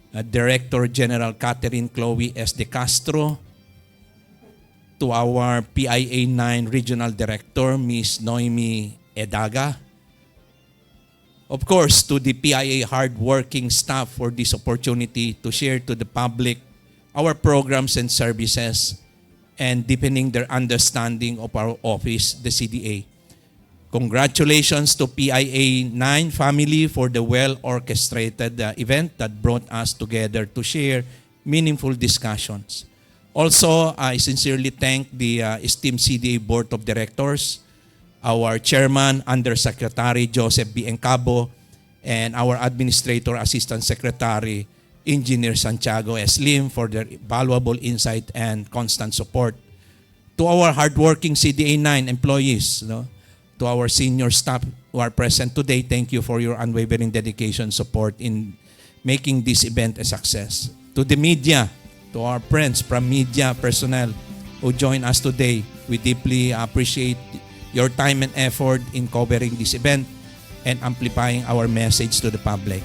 Director General Catherine Chloe S. De Castro, to our PIA 9 Regional Director Ms. Noemi Edaga, of course to the PIA hardworking staff for this opportunity to share to the public our programs and services and deepening their understanding of our office, the CDA. Congratulations to PIA 9 family for the well-orchestrated event that brought us together to share meaningful discussions. Also, I sincerely thank the esteemed CDA Board of Directors, our Chairman, Undersecretary Joseph B. Encabo, and our Administrator Assistant Secretary, Engineer Santiago S. Lim, for their valuable insight and constant support. To our hardworking CDA 9 employees, to our senior staff who are present today, thank you for your unwavering dedication, support in making this event a success. To the media, to our friends from media personnel who join us today, we deeply appreciate your time and effort in covering this event and amplifying our message to the public.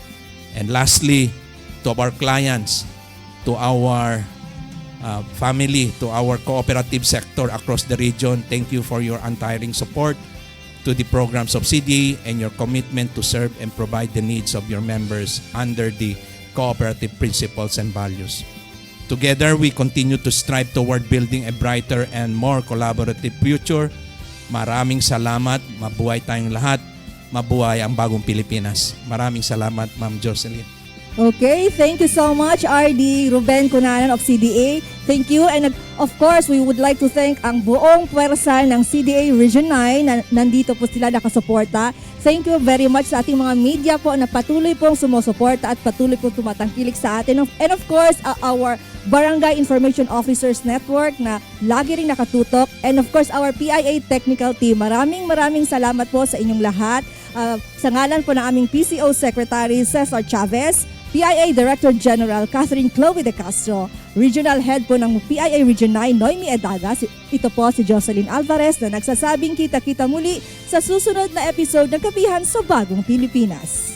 And lastly, to our clients, to our family, to our cooperative sector across the region, thank you for your untiring support to the programs of CDA and your commitment to serve and provide the needs of your members under the cooperative principles and values. Together, we continue to strive toward building a brighter and more collaborative future. Maraming salamat. Mabuhay tayong lahat. Mabuhay ang bagong Pilipinas. Maraming salamat, Ma'am Jocelyn. Okay, thank you so much, RD Ruben Cunanan of CDA. Thank you. And of course, we would like to thank ang buong puwersa ng CDA Region 9 na nandito po sila nakasuporta. Thank you very much sa ating mga media po na patuloy pong sumusuporta at patuloy pong tumatangkilik sa atin. And of course, our Barangay Information Officers Network na lagi ring nakatutok. And of course, our PIA technical team. Maraming salamat po sa inyong lahat. Sa ngalan po ng aming PCO Secretary Cesar Chavez, PIA Director General Catherine Chloe de Castro, Regional Head po ng PIA Region 9, Noemi Edaga. Ito po si Jocelyn Alvarez na nagsasabing kita-kita muli sa susunod na episode ng Kapihan sa Bagong Pilipinas.